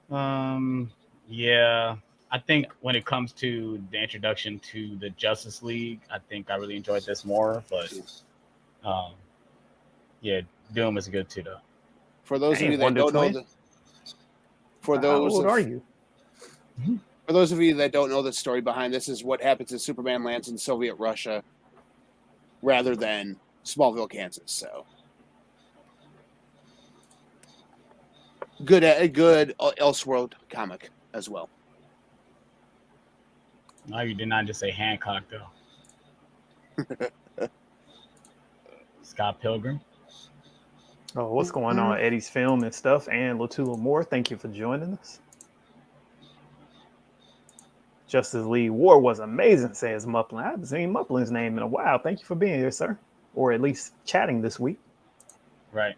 Yeah. I think when it comes to the introduction to the Justice League, I think I really enjoyed this more. But yeah, Doom is good too, though. For those of you that don't know, how old are you? For those of you that don't know the story behind this, is what happens if Superman lands in Soviet Russia rather than Smallville, Kansas. So a good Elseworld comic as well. No, you did not just say Hancock, though. Scott Pilgrim. Oh, what's going on? Eddie's Film and stuff, and Latula Moore. Thank you for joining us. Justice League War was amazing, says Muplin. I haven't seen Muplin's name in a while. Thank you for being here, sir. Or at least chatting this week. Right.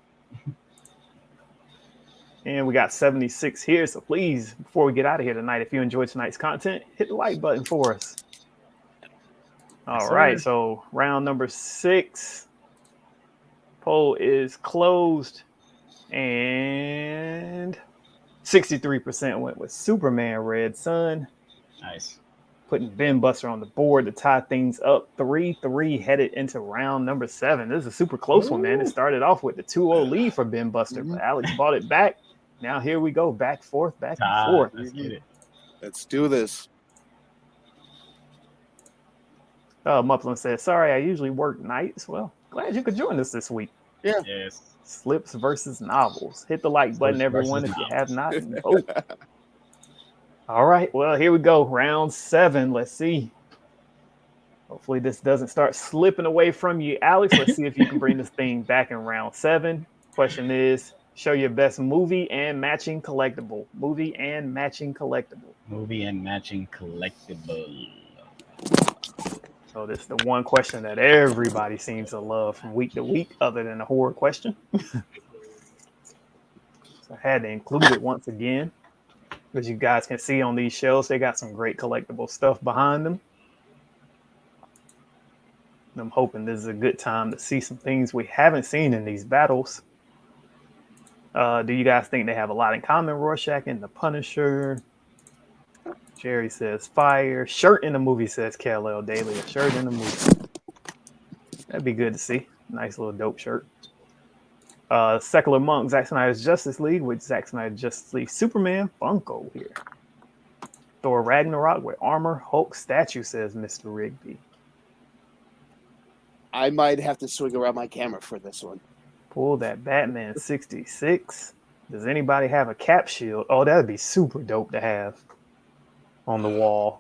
And we got 76 here. So please, before we get out of here tonight, if you enjoyed tonight's content, hit the like button for us. All right. So round number 6. Poll is closed. And 63% went with Superman Red Sun. Nice. Putting Binbuster on the board to tie things up 3-3 headed into round number 7. This is a super close one, man. It started off with the 2-0 lead for Binbuster, but Alex bought it back. Now here we go, back and forth. Let's get it. Let's do this. Muplin says, sorry, I usually work nights. Well, glad you could join us this week. Yeah. Yes. Slips versus novels. Hit the like button, everyone, if you have not. Vote. All right, well, here we go. Round 7. Let's see. Hopefully this doesn't start slipping away from you, Alex. Let's see if you can bring this thing back in round 7. Question is, show your best movie and matching collectible. Movie and matching collectible. Movie and matching collectible. So this is the one question that everybody seems to love from week to week, other than the horror question. So I had to include it once again. As you guys can see on these shelves, they got some great collectible stuff behind them. I'm hoping this is a good time to see some things we haven't seen in these battles. Do you guys think they have a lot in common? Rorschach and the Punisher. Jerry says fire. Shirt in the movie, says KLL Daily. A shirt in the movie. That'd be good to see. Nice little dope shirt. Secular Monk, Zack Snyder's Justice League with Zack Snyder's Justice League Superman Funko here. Thor Ragnarok with armor. Hulk statue, says Mr. Rigby. I might have to swing around my camera for this one. Pull that Batman 66. Does anybody have a cap shield? Oh, that'd be super dope to have on the wall.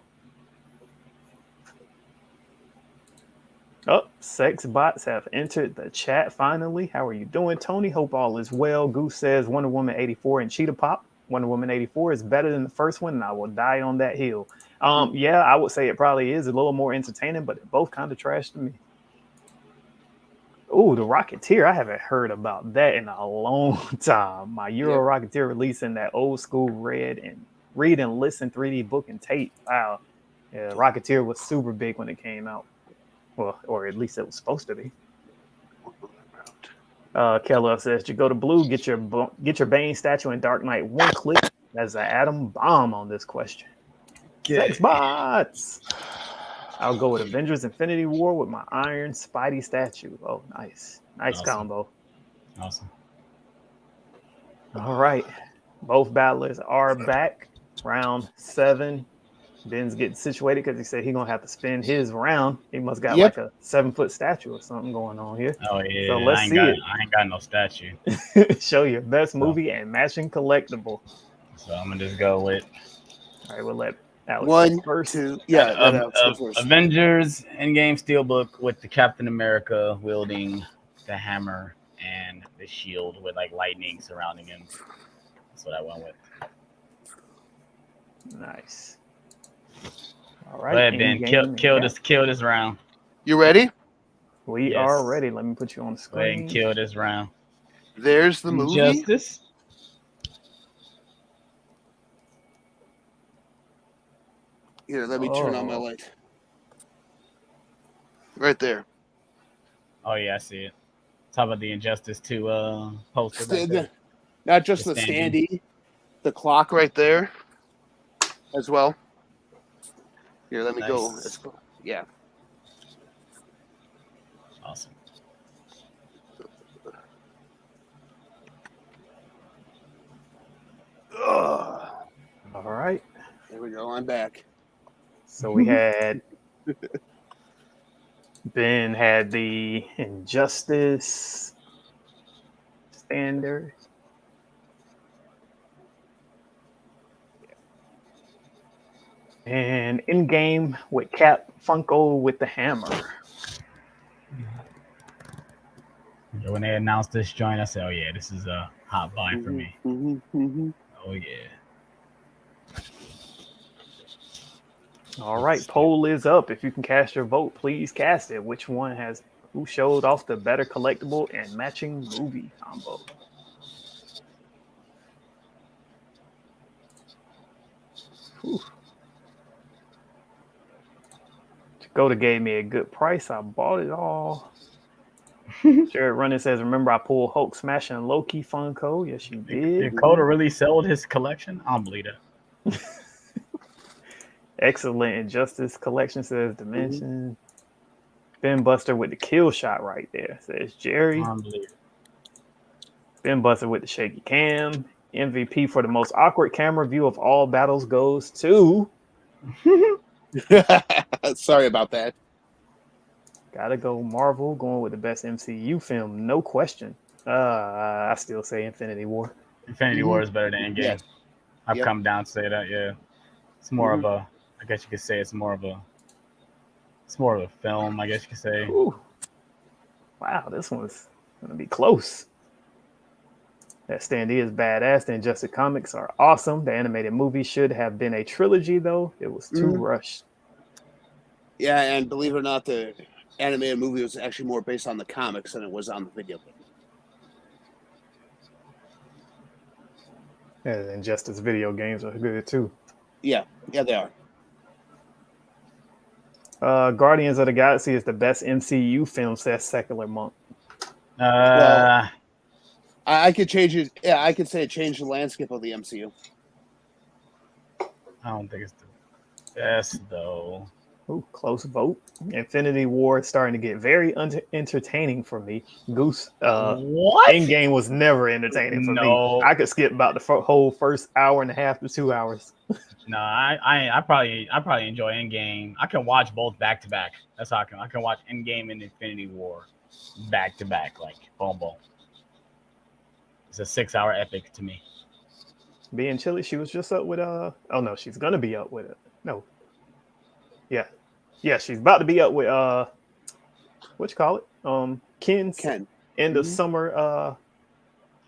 Oh, sex bots have entered the chat finally. How are you doing, Tony? Hope all is well. Goose says Wonder Woman 84 and Cheetah Pop. Wonder Woman 84 is better than the first one, and I will die on that hill. Yeah, I would say it probably is a little more entertaining, but they're both kind of trash to me. Oh, the Rocketeer. I haven't heard about that in a long time. My Euro Rocketeer releasing that old school read and listen 3D book and tape. Wow. Yeah, Rocketeer was super big when it came out. Well, or at least it was supposed to be. Keller says, you go to Blue, get your Bane statue in Dark Knight 1 click. That's an atom bomb on this question. Sex bots. I'll go with Avengers Infinity War with my Iron Spidey statue. Oh, nice. Nice awesome combo. Awesome. All right. Both battlers are back. Round 7 Ben's getting situated because he said he's gonna have to spend his round. He must got like a 7-foot statue or something going on here. Oh yeah. So let's see it. I ain't got no statue. Show your best movie and matching collectible. So I'm gonna just go with. All right, we'll let Alex One, go first. 2, yeah. Avengers Endgame Steelbook with the Captain America wielding the hammer and the shield with like lightning surrounding him. That's what I went with. Nice. All right, Go ahead, Ben. Kill this round. You ready? We are ready. Let me put you on the screen. Go ahead and kill this round. There's the movie. Justice. Here, let me turn on my light. Right there. Oh yeah, I see it. Talk about the Injustice 2 poster. Not just the standee, the clock right there as well. Here, let me go. Let's go. Yeah. Awesome. All right. There we go. I'm back. So we had Ben had the Injustice standard. And in-game with Cap Funko with the hammer. When they announced this joint, I said, "Oh yeah, this is a hot buy for me." Oh yeah. All right, poll is up. If you can cast your vote, please cast it. Who showed off the better collectible and matching movie combo? Whew. Dakota gave me a good price. I bought it all. Jared Running says, remember I pulled Hulk smashing Loki Funko? Yes, you did. Dakota really sold his collection? I don't believe that. Excellent Injustice collection, says Dimension. Binbuster with the kill shot right there, says Jerry. Binbuster with the shaky cam. MVP for the most awkward camera view of all battles goes to... Sorry about that. Gotta go Marvel, going with the best MCU film, no question. I still say Infinity War. Infinity War is better than Endgame. Yeah. I've come down to say that. Yeah, it's more of a. I guess you could say it's more of a film. I guess you could say. Ooh. Wow, this one's gonna be close. That standee is badass. The Injustice comics are awesome. The animated movie should have been a trilogy, though. It was too rushed. Yeah, and believe it or not, the animated movie was actually more based on the comics than it was on the video game. Yeah, the Injustice video games are good, too. Yeah, they are. Guardians of the Galaxy is the best MCU film, says Secular Monk. Well, I could change it. Yeah, I could say it changed the landscape of the MCU. I don't think it's the best, though. Ooh, close vote. Infinity War is starting to get very entertaining for me. Goose, what? Endgame was never entertaining for me. I could skip about the whole first hour and a half to 2 hours. No, I probably enjoy Endgame. I can watch both back to back. That's how I can watch Endgame and Infinity War back to back, like boom boom. It's a 6-hour epic to me. Being Chilly, she was just up with oh no, she's gonna be up with it. No. Yeah, she's about to be up with what you call it? Ken's end of summer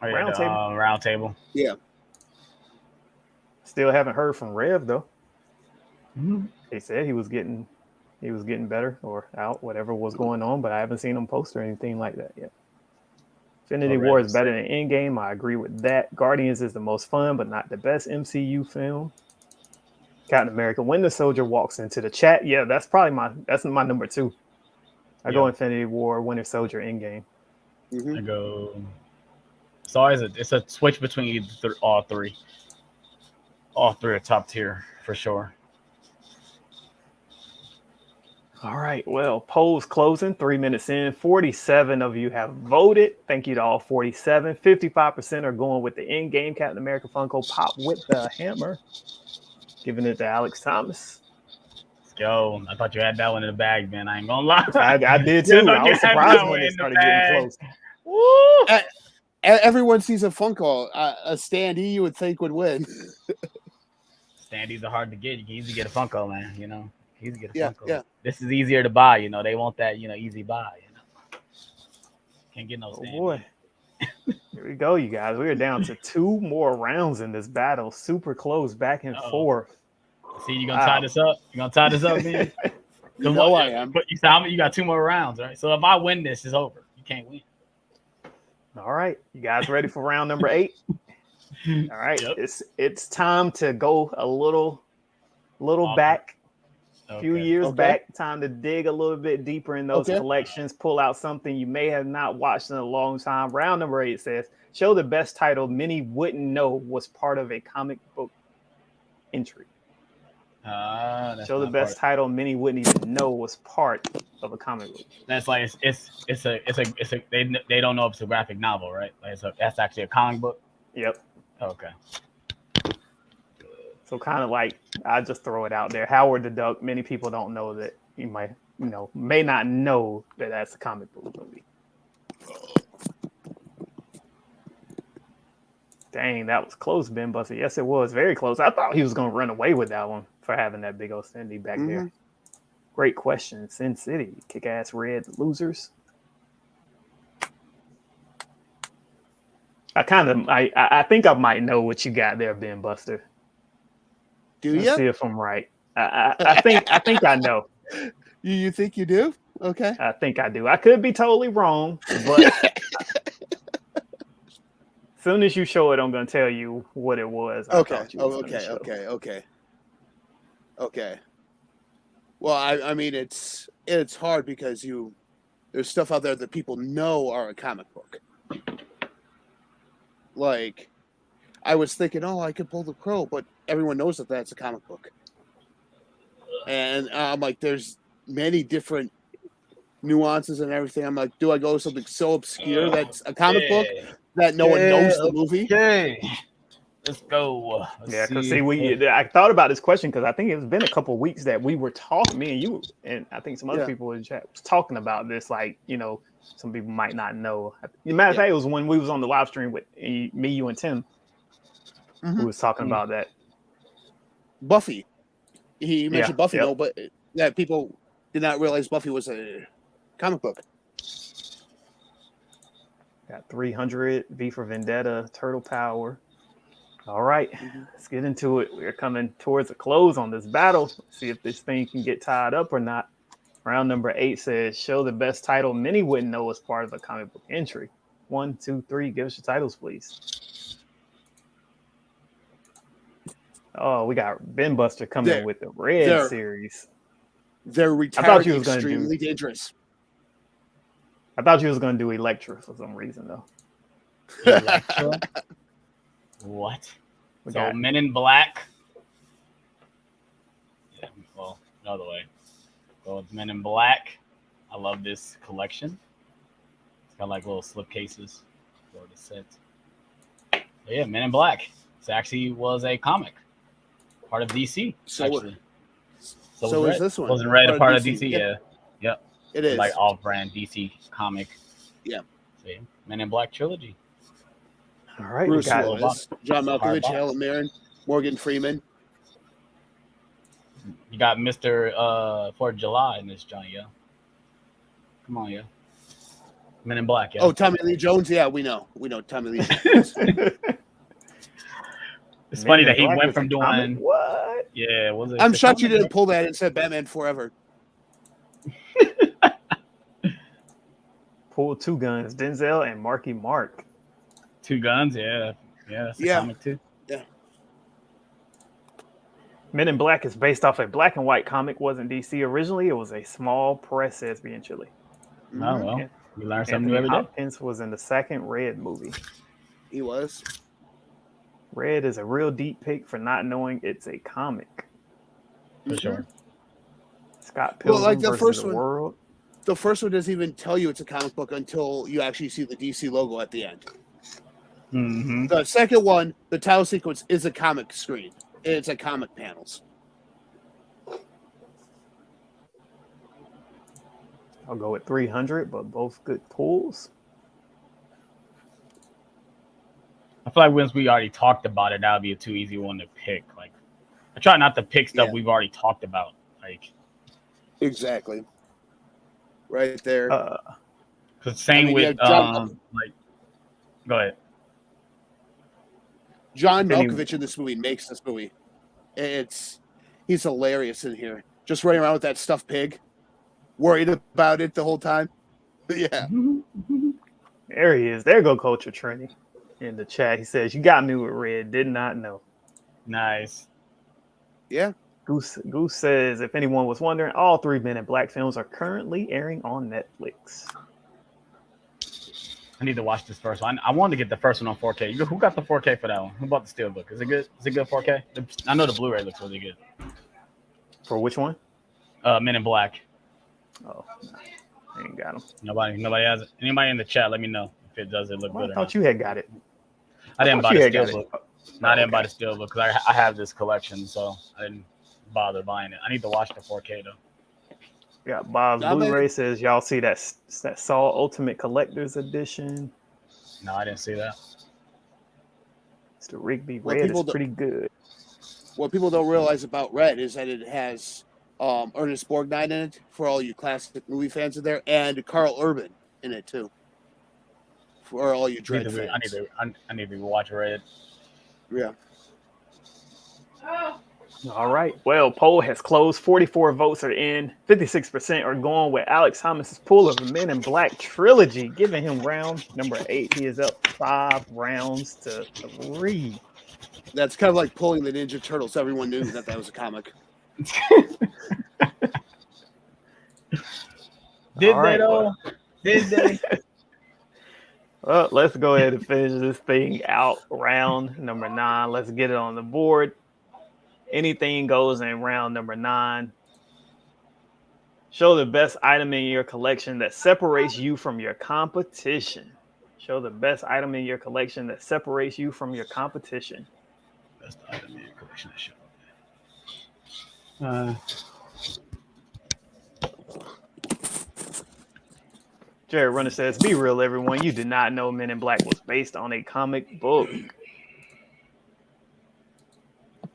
round table. Yeah. Still haven't heard from Rev though. He said he was getting better or out, whatever was going on, but I haven't seen him post or anything like that yet. Infinity War is better than Endgame. I agree with that. Guardians is the most fun, but not the best MCU film. Captain America Winter Soldier walks into the chat. Yeah, that's probably my number 2. I go Infinity War, Winter Soldier, Endgame. I go. It's always it's a switch between all three. All three are top tier for sure. All right. Well, polls closing. 3 minutes in. 47 of you have voted. Thank you to all 47. 55% are going with the in-game Captain America Funko Pop with the hammer. Giving it to Alex Thomas. go. I thought you had that one in the bag, man. I ain't gonna lie. I did too. I was surprised when it started getting close. Woo! Everyone sees a Funko. A standee you would think would win. Standees are hard to get. You can easily get a Funko, man. You know, easy to get a Funko. Yeah. This is easier to buy. You know, they want that. You know, easy buy. You know, can't get no standee. Oh boy. Here we go, you guys. We are down to 2 more rounds in this battle. Super close, back and forth. See, you gonna tie this up? You gonna tie this up, man? No, I am. But you got 2 more rounds, right? So if I win this, it's over. You can't win. All right, you guys ready for round number 8? All right, Yep. it's time to go a little back, a few years back. Time to dig a little bit deeper in those collections. Pull out something you may have not watched in a long time. Round number 8 says, "Show the best title many wouldn't know was part of a comic book entry." Show the best title many wouldn't even know was part of a comic book. That's like it's a they don't know if it's a graphic novel, right? Like that's actually a comic book. Yep. Okay. So kind of like I just throw it out there. Howard the Duck. Many people don't know that. You may not know that that's a comic book movie. Dang, that was close, Binbuster. Yes, it was very close. I thought he was going to run away with that one for having that big old standee back there. Great question. Sin City, Kick-Ass Red Losers. I think I might know what you got there, Binbuster. Do you? Let's see if I'm right. I think I know. You think you do? Okay. I think I do. I could be totally wrong, but as soon as you show it, I'm going to tell you what it was. Okay. Well, I mean, it's hard because there's stuff out there that people know are a comic book. Like, I was thinking, I could pull the Crow, but everyone knows that that's a comic book. And I'm like, there's many different nuances and everything. I'm like, do I go with something so obscure that's a comic book that no one knows the movie? Okay. Let's go. Because I thought about this question because I think it's been a couple of weeks that we were talking, me and you, and I think some other people in the chat was talking about this. Like, some people might not know. Matter of fact, it was when we was on the live stream with me, you, and Tim. Who was talking about that. Buffy. He mentioned Buffy, but people did not realize Buffy was a comic book. Got 300, V for Vendetta, Turtle Power. All right, let's get into it. We're coming towards a close on this battle. Let's see if this thing can get tied up or not. Round number 8 says, show the best title many wouldn't know as part of a comic book entry. 1, 2, 3, give us your titles, please. Oh, we got Binbuster coming with the Red series. They're retired extremely dangerous. I thought you was going to do Elektra for some reason, though. Elektra? What? So Men in Black. Yeah, well, another way. Go with Men in Black. I love this collection. It's got like little slipcases for the set. But yeah, Men in Black. It actually was a comic. Part of DC. So is this one. Wasn't Red a part of DC? Yeah. Yep. It is. Like off-brand DC comic. Yeah. So, yeah. Men in Black trilogy. All right. Bruce Willis, John Malkovich, Helen Mirren, Morgan Freeman. You got Mr. 4th of July in this, Johnny. Yeah. Come on, yeah. Men in Black. Yeah. Oh, Tommy Lee Jones. Yeah, we know Tommy Lee Jones. It's funny that he went from doing what? Yeah, was it? I'm shocked you didn't pull that and said Batman Forever. Pull 2 guns, Denzel and Marky Mark. 2 guns, yeah, that's the comic too. Yeah. Men in Black is based off a black and white comic. Wasn't DC originally. It was a small press, says being Chile. Oh well, you learn something new every day. Hopkins was in the second Red movie. He was. Red is a real deep pick for not knowing it's a comic. For sure. Scott Pilgrim the versus first the one, World. The first one doesn't even tell you it's a comic book until you actually see the DC logo at the end. Mm-hmm. The second one, the title sequence is a comic screen. It's a comic panels. I'll go with 300, but both good pulls. I feel like once we already talked about it, that would be a too easy one to pick. Like, I try not to pick stuff we've already talked about. Like, exactly. Right there. Cause same with like, go ahead. John Malkovich in this movie makes this movie. He's hilarious in here. Just running around with that stuffed pig, worried about it the whole time. Yeah. There he is. There go Culture Trini in the chat. He says, "You got me with red. Did not know." Nice. Yeah. Goose says, if anyone was wondering, all 3 Men in Black films are currently airing on Netflix. I need to watch this first one. I wanted to get the first one on 4K. Who got the 4K for that one? Who bought the Steelbook? Is it good? Is it good 4K? I know the Blu-ray looks really good. For which one? Men in Black. Oh, I ain't got them. Nobody has it. Anybody in the chat, let me know if it does. It look good. I thought you had got it. I didn't buy the Steelbook. No, I didn't buy the Steelbook because I have this collection, so I didn't bother buying it. I need to watch the 4K though. Yeah, Bob's Blu-ray says y'all see that Saw Ultimate Collector's Edition. No, I didn't see that. It's the Rigby Red. It's pretty good. What people don't realize about Red is that it has Ernest Borgnine in it for all you classic movie fans in there, and Carl Urban in it too for all you Dread fans. I need to watch Red. Yeah. All right. Well, poll has closed. 44 votes are in. 56% are going with Alex Thomas's pull of the Men in Black trilogy, giving him round number 8. He is up 5 rounds to 3. That's kind of like pulling the Ninja Turtles. Everyone knew that was a comic. Did they though? Did they? Well, let's go ahead and finish this thing out. Round number 9. Let's get it on the board. Anything goes in round number 9. Show the best item in your collection that separates you from your competition. Show the best item in your collection that separates you from your competition. Best item in your collection that show. Jared Runner says, "Be real, everyone. You did not know Men in Black was based on a comic book."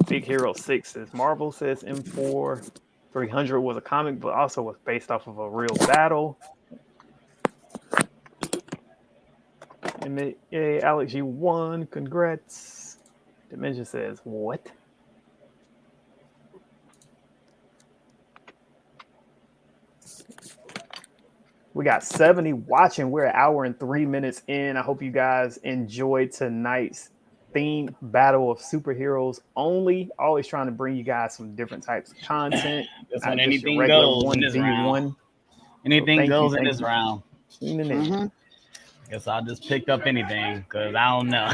Big Hero 6 says, Marvel says M4 300 was a comic, but also was based off of a real battle. And yay, Alex, you won. Congrats. Dimension says, what? We got 70 watching. We're an hour and 3 minutes in. I hope you guys enjoyed tonight's themed battle of superheroes only. Always trying to bring you guys some different types of content. That's when anything goes in this round. Anything goes in this round. Guess I just picked up anything because I don't know.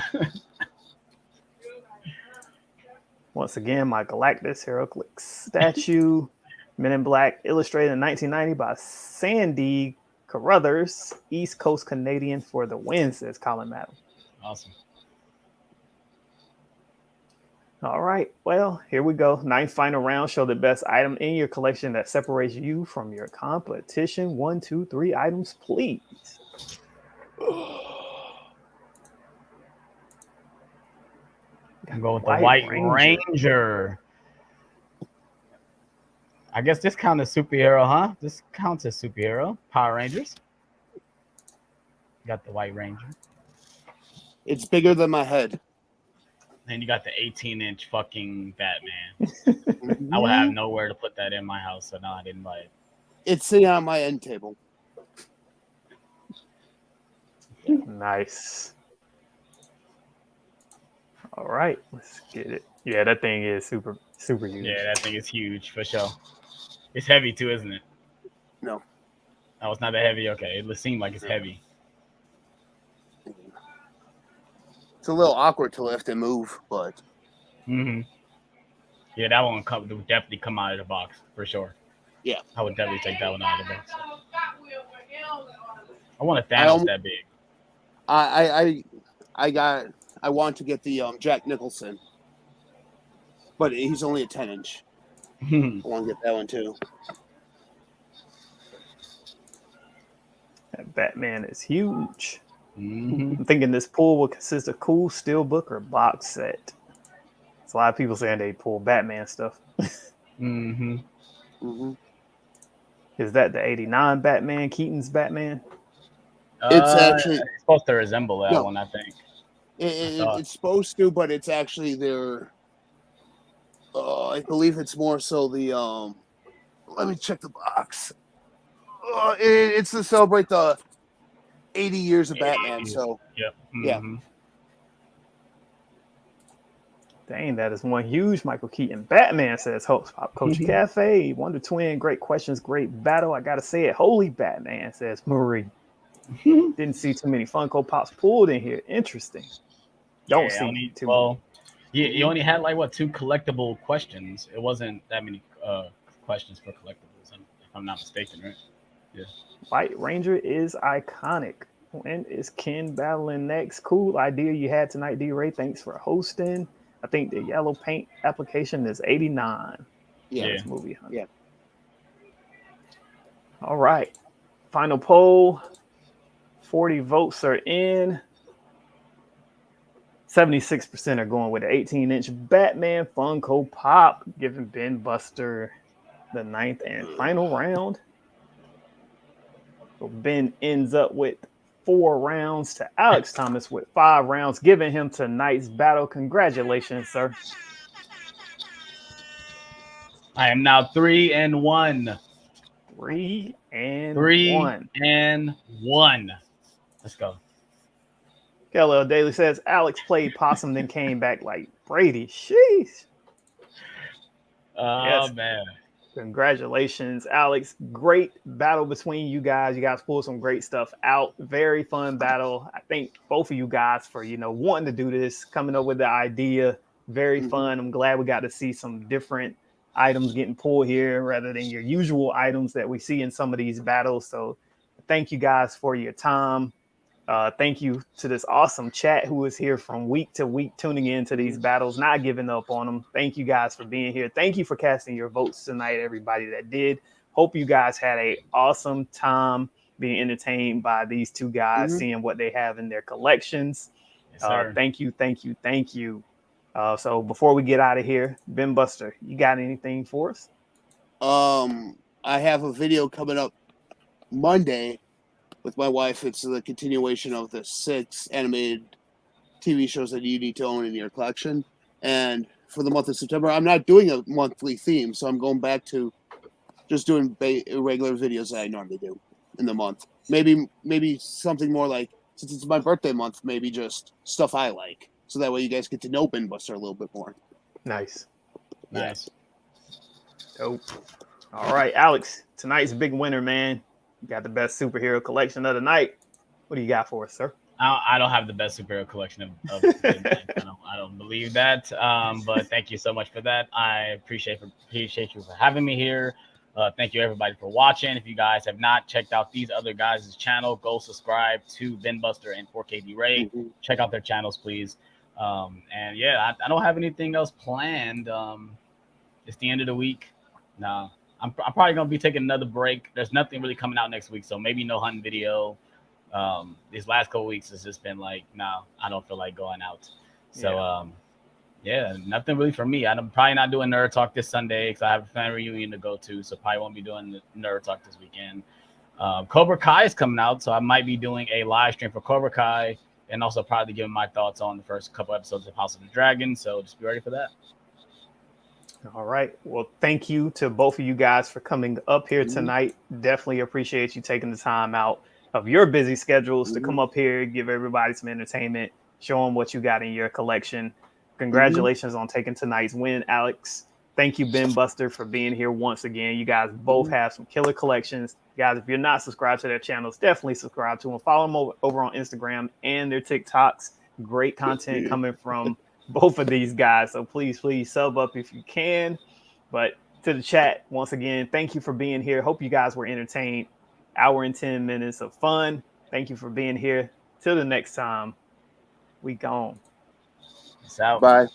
Once again, my Galactus HeroClix statue. Men in Black, illustrated in 1990 by Sandy Carruthers. East Coast Canadian for the win, says Colin Madden. Awesome. All right, well, here we go. 9th final round. Show the best item in your collection that separates you from your competition. 1, 2, 3 items, please. I'm going with the White Ranger. I guess this counts as superhero, huh? This counts as superhero. Power Rangers. Got the White Ranger. It's bigger than my head. Then you got the 18-inch fucking Batman. I would have nowhere to put that in my house, so no, I didn't buy it. It's sitting on my end table. Nice. All right, let's get it. Yeah, that thing is super huge. Yeah, that thing is huge for sure. It's heavy too, isn't it? No. Oh, it's not that heavy. Okay, it seemed like it's heavy. It's a little awkward to lift and move, but. Yeah, that one would definitely come out of the box for sure. Yeah, I would definitely take that one out of the box. I want a Thanos that big. I want to get the Jack Nicholson, but he's only a 10-inch. I want to get that one too. That Batman is huge. Mm-hmm. I'm thinking this pull will consist of cool steelbook or box set. There's a lot of people saying they pull Batman stuff. Mm-hmm. Mm-hmm. Is that the 89 Batman, Keaton's Batman? It's actually It's supposed to resemble that No. one, I think. it's supposed to, but it's actually their. I believe it's more so the. Let me check the box. It's to celebrate the 80 years of Batman. So Yep. yeah. Mm-hmm. Dang, that is one huge Michael Keaton Batman, says host Pop Culture Cafe. Wonder Twin, great questions, great battle. I gotta say it. Holy Batman, says Marie. Didn't see too many Funko Pops pulled in here. Interesting. Don't see too many. You only had like 2 collectible questions. It wasn't that many questions for collectibles, if I'm not mistaken, right? Yeah. White Ranger is iconic. When is Ken battling next? Cool idea you had tonight, D-Ray. Thanks for hosting. I think the yellow paint application is 89. Yeah. This movie. Yeah. All right. Final poll. 40 votes are in. 76% are going with the 18-inch Batman Funko Pop, giving Binbuster the 9th and final round. So Ben ends up with 4 rounds to Alex Thomas with 5 rounds, giving him tonight's battle. Congratulations, sir. I am now 3-1. 3-1. 3-1. Let's go. Kelly Daly says Alex played possum, then came back like Brady. Sheesh. Oh, man. Congratulations, Alex. Great battle between you guys. You guys pulled some great stuff out. Very fun battle. I thank both of you guys for, wanting to do this, coming up with the idea. Very fun. I'm glad we got to see some different items getting pulled here rather than your usual items that we see in some of these battles. So thank you guys for your time. Thank you to this awesome chat who is here from week to week, tuning into these battles, not giving up on them. Thank you guys for being here. Thank you for casting your votes tonight, everybody that did. Hope you guys had an awesome time being entertained by these two guys, seeing what they have in their collections. Yes, thank you. So before we get out of here, Binbuster, you got anything for us? I have a video coming up Monday with my wife. It's the continuation of the 6 animated TV shows that you need to own in your collection. And for the month of September, I'm not doing a monthly theme, so I'm going back to just doing regular videos that I normally do in the month. Maybe something more like, since it's my birthday month, maybe just stuff I like. So that way you guys get to know Binbuster a little bit more. Nice. Dope. All right, Alex, tonight's big winner, man. You got the best superhero collection of the night. What do you got for us, sir? I don't have the best superhero collection of I don't believe that. But thank you so much for that. I appreciate you for having me here. Thank you everybody for watching. If you guys have not checked out these other guys' channel, go subscribe to Binbuster and 4KD Ray. Check out their channels, please. And yeah, I don't have anything else planned. It's the end of the week. No. I'm probably going to be taking another break. There's nothing really coming out next week, so maybe no hunting video. These last couple weeks has just been like, no, I don't feel like going out. So, yeah, nothing really for me. I'm probably not doing Nerd Talk this Sunday because I have a family reunion to go to, so probably won't be doing the Nerd Talk this weekend. Cobra Kai is coming out, so I might be doing a live stream for Cobra Kai and also probably giving my thoughts on the first couple episodes of House of the Dragon, so just be ready for that. All right. Well, thank you to both of you guys for coming up here tonight. Definitely appreciate you taking the time out of your busy schedules to come up here, give everybody some entertainment, show them what you got in your collection. Congratulations on taking tonight's win, Alex. Thank you, Binbuster, for being here once again. You guys both have some killer collections. Guys, if you're not subscribed to their channels, definitely subscribe to them. Follow them over on Instagram and their TikToks. Great content coming from both of these guys. So please sub up if you can. But to the chat, once again, thank you for being here. Hope you guys were entertained. Hour and 10 minutes of fun. Thank you for being here. Till the next time, we gone. Peace out. Bye.